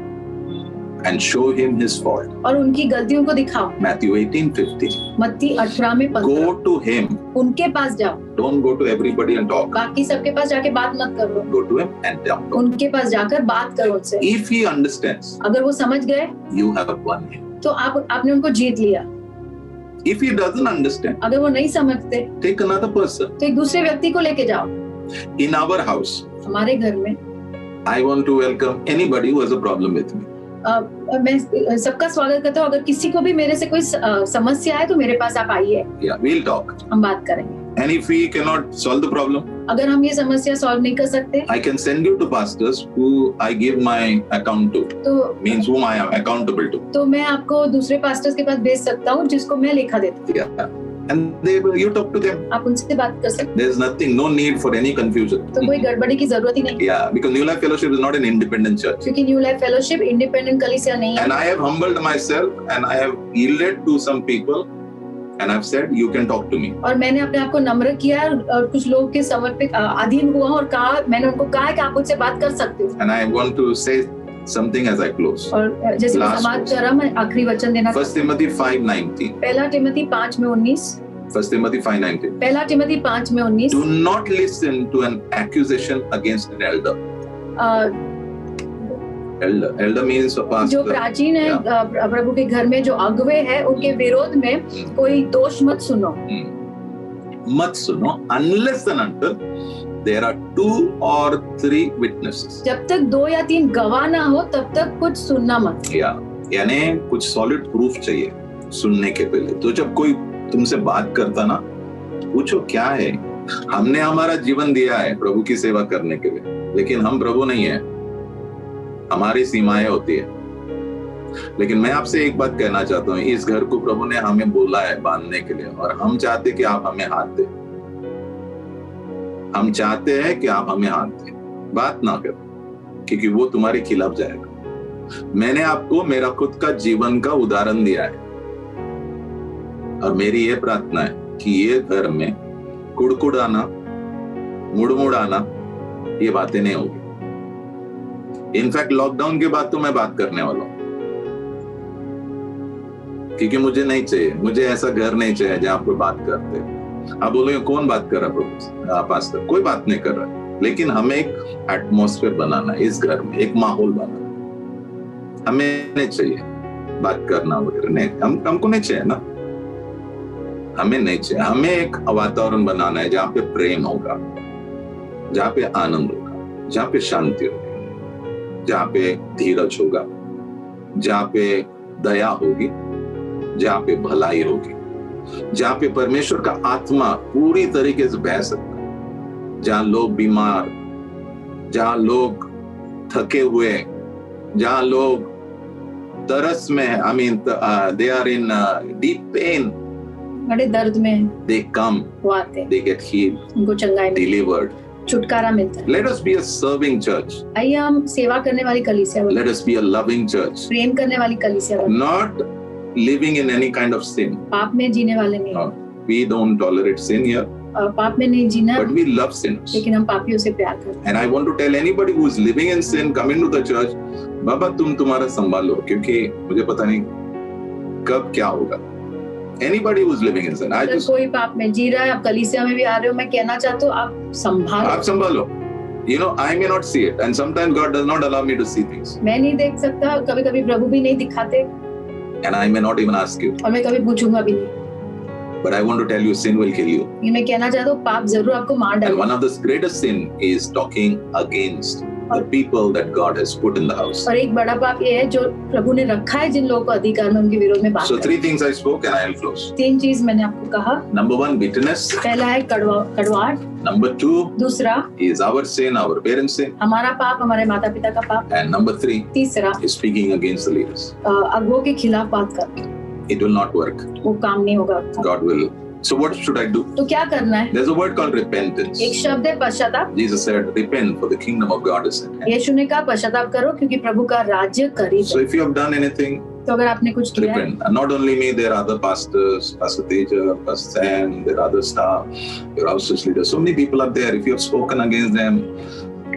and show him his fault. और उनकी गलतियों को दिखाओ। Matthew 18:15. मत्ती 18 में 15। Go to him. उनके पास जाओ। Don't go to everybody and talk. बाकी सबके पास जाके बात मत करो। Go to him and talk. उनके पास जाकर बात करो उनसे। If he understands, अगर वो समझ गए, you have won him. तो आपने उनको जीत लिया। If he doesn't understand, अगर वो नहीं समझते, take another person. तो एक दूसरे व्यक्ति को लेके जाओ। In our house, हमारे घर में, I want to welcome anybody who has a problem with me. मैं सबका स्वागत करता हूँ। अगर किसी को भी मेरे से कोई समस्या है तो मेरे पास आप आइए। Yeah, we'll talk. हम बात करेंगे। And if we cannot solve the problem, अगर हम ये समस्या सॉल्व नहीं कर सकते, I can send you to pastors who I give my account to. तो means whom I am accountable to. तो मैं आपको दूसरे पास्टर्स के पास भेज सकता हूँ जिसको मैं लेखा देता हूँ। Yeah. And you talk to them. आप उनसे बात कर सकते हैं। There is no need for any confusion. तो कोई गड़बड़ी की जरूरत ही नहीं। Yeah, because New Life Fellowship is not an independent church. क्योंकि न्यू लाइफ फेलोशिप इंडिपेंडेंट कलीसिया नहीं है। And I have humbled myself and I have yielded to some people and I've said you can talk to me. और मैंने अपने आप को नम्र किया और कुछ लोगों के समर्पित अधीन हुआ और मैंने उनको कहा कि आप मुझसे बात कर सकते हो। And I want to say something as I close. और जैसे मैं समाप्त कर रहा, मैं आखिरी वचन देना। 1 Timothy 5:19. पहला टिमोथी 5 में 19। 1 Timothy 5:19. पहला टिमोथी 5 में 19। Do not listen to an accusation against an elder. Elder means a pastor. जो प्राचीन है, प्रभु के घर में जो अगुवे है, उनके विरोध में कोई दोष मत सुनो। मत सुनो unless and until there are 2 or 3 witnesses. जब तक 2 या 3 गवाह ना हो तब तक कुछ सुनना मत। यानी कुछ सॉलिड प्रूफ चाहिए सुनने के पहले। तो जब कोई तुमसे बात करता ना, पूछो क्या है। हमने हमारा जीवन दिया है प्रभु की सेवा करने के लिए, लेकिन हम प्रभु नहीं है, हमारी सीमाएं होती है। लेकिन मैं आपसे एक बात कहना चाहता हूँ, इस घर को प्रभु ने हमें बोला है बांधने के लिए, और हम चाहते कि आप हमें हाथ दें। हम चाहते हैं कि आप हमें हाथ दें, बात ना करो, क्योंकि वो तुम्हारे खिलाफ जाएगा। मैंने आपको मेरा खुद का जीवन का उदाहरण दिया है, और मेरी ये प्रार्थना है कि ये घर में कुड़कुड़ाना, मुड़मुड़ाना, ये बातें नहीं होगी। इनफैक्ट लॉकडाउन के बाद तो मैं बात करने वाला हूं, क्योंकि मुझे नहीं चाहिए, मुझे ऐसा घर नहीं चाहिए जहां कोई बात करते। आप बोलोगे कौन बात कर रहा है पास्टर? कोई बात नहीं कर रहा, लेकिन हमें एक एटमॉस्फेयर बनाना है, इस घर में एक माहौल बनाना। हमें नहीं चाहिए बात करना वगैरह, नहीं, हमको नहीं चाहिए ना, हमें नहीं चाहिए। हमें एक वातावरण बनाना है जहाँ पे प्रेम होगा, जहाँ पे आनंद होगा, जहाँ पे शांति होगी, जहाँ पे धीरज होगा, जहाँ पे दया होगी, जहाँ पे भलाई होगी, जहाँ पे परमेश्वर का आत्मा पूरी तरीके से बह सकता है, जहाँ लोग बीमार, जहाँ लोग थके हुए, जहाँ लोग तरस में, I mean, they are in deep pain, बड़े दर्द में, they come, वो आते, they get healed, उनको चंगाई, delivered, छुटकारा मिलता है। Let us be a serving church. आइए हम सेवा करने वाली कलीसिया बने। Let us be a loving church. प्रेम करने वाली कलीसिया बने। Not living in any kind of sin. पाप में जीने वाले नहीं। No. We don't tolerate sin here. पाप में नहीं जीना, but we love sinners. लेकिन हम पापियों से प्यार करते हैं। And I want to tell anybody who is living in sin, come into the church, बाबा तुम तुम्हारा संभालो, क्योंकि मुझे पता नहीं कब क्या होगा। Anybody who is living in sin, अगर कोई पाप में जी रहा है, आप कलीसिया में भी आ रहे हो, मैं कहना चाहता हूँ आप संभालो। आप संभालो। You know, I may not see it, and sometimes God does not allow me to see things. मैं नहीं देख सकता, कभी-कभी प्रभु भी नहीं दिखाते। And I may not even ask you. और मैं कभी पूछूंगा भी नहीं। But I want to tell you, sin will kill you. ये मैं कहना चाहता हूँ, पाप जरूर आपको मार डालेगा। And one of the greatest sin is talking against the people that God has put in the house. और एक बड़ा पाप ये है जो प्रभु ने रखा है जिन लोगों को अधिकार में उनके विरोध में बात So करें। 3 things I spoke and I'll close. 3 चीज मैंने आपको कहा। Number 1, bitterness. पहला है कड़वाहट। Number 2 दूसरा is our sin, our parents' sin. हमारा पाप, हमारे माता पिता का पाप। And number 3 तीसरा is speaking against the leaders. अगुओं के खिलाफ बात करके It will not work. वो काम नहीं होगा। God will. So what should I do? तो क्या करना है? There's a word called repentance. एक शब्द है पश्चाताप। Jesus said, repent for the kingdom of God is at hand. यीशु ने कहा पश्चाताप करो क्योंकि प्रभु का राज्य करीब So है। if you have done anything, तो अगर आपने कुछ किया है, repent. And not only me, there are other pastors, Pastor Teja, Pastor Sam, there are other staff, your house's leaders. So many people are there. If you have spoken against them,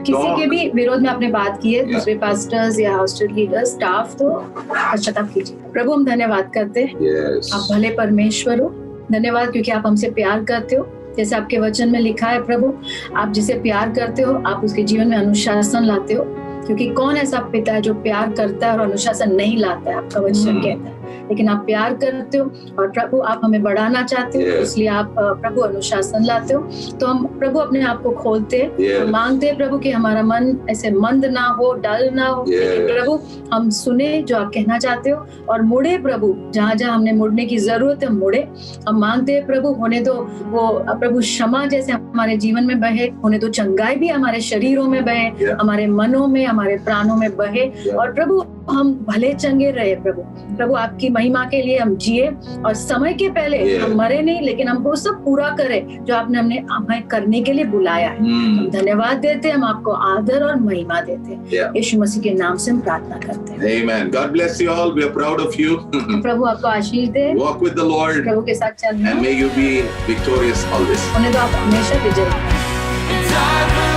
किसी के भी विरोध में आपने बात की है, Yeah. दूसरे पास्टर्स या हॉस्टल लीडर्स, स्टाफ, तो पश्चाताप कीजिए। प्रभु हम धन्यवाद करते हैं, yes. आप भले परमेश्वर हो। धन्यवाद क्योंकि आप हमसे प्यार करते हो, जैसे आपके वचन में लिखा है प्रभु, आप जिसे प्यार करते हो आप उसके जीवन में अनुशासन लाते हो, क्योंकि कौन ऐसा पिता है जो प्यार करता है और अनुशासन नहीं लाता है, आपका वचन कहता है। लेकिन आप प्यार करते हो और प्रभु आप हमें बढ़ाना चाहते हो, Yes. इसलिए आप प्रभु अनुशासन लाते हो। तो हम प्रभु अपने आप को खोलते हैं, Yes. हम मांगते हैं प्रभु कि हमारा मन ऐसे मंद ना हो, डल ना हो, Yes. लेकिन प्रभु हम सुने जो आप कहना चाहते हो और मुड़े प्रभु, जहाँ जहाँ हमने मुड़ने की जरूरत है मुड़े। हम मांगते हैं प्रभु होने दो वो प्रभु क्षमा जैसे हमारे जीवन में बहे, होने दो चंगाई भी हमारे शरीरों में बहे, Yeah. हमारे मनों में, हमारे प्राणों में बहे, Yeah. और प्रभु हम भले चंगे रहे प्रभु। प्रभु आपकी महिमा के लिए हम जिए और समय के पहले Yeah. हम मरे नहीं, लेकिन हम वो सब पूरा करें जो आपने हमें करने के लिए बुलाया है। हम धन्यवाद देते हैं, हम आपको आदर और महिमा देते हैं। Yeah. यीशु मसीह के नाम से हम प्रार्थना करते हैं। Amen. God bless you all. We are proud of you. प्रभु आपको आशीष दे, Walk with the Lord प्रभु के साथ चलना, and may you be victorious always. होने दो आप हमेशा विजयी। It's our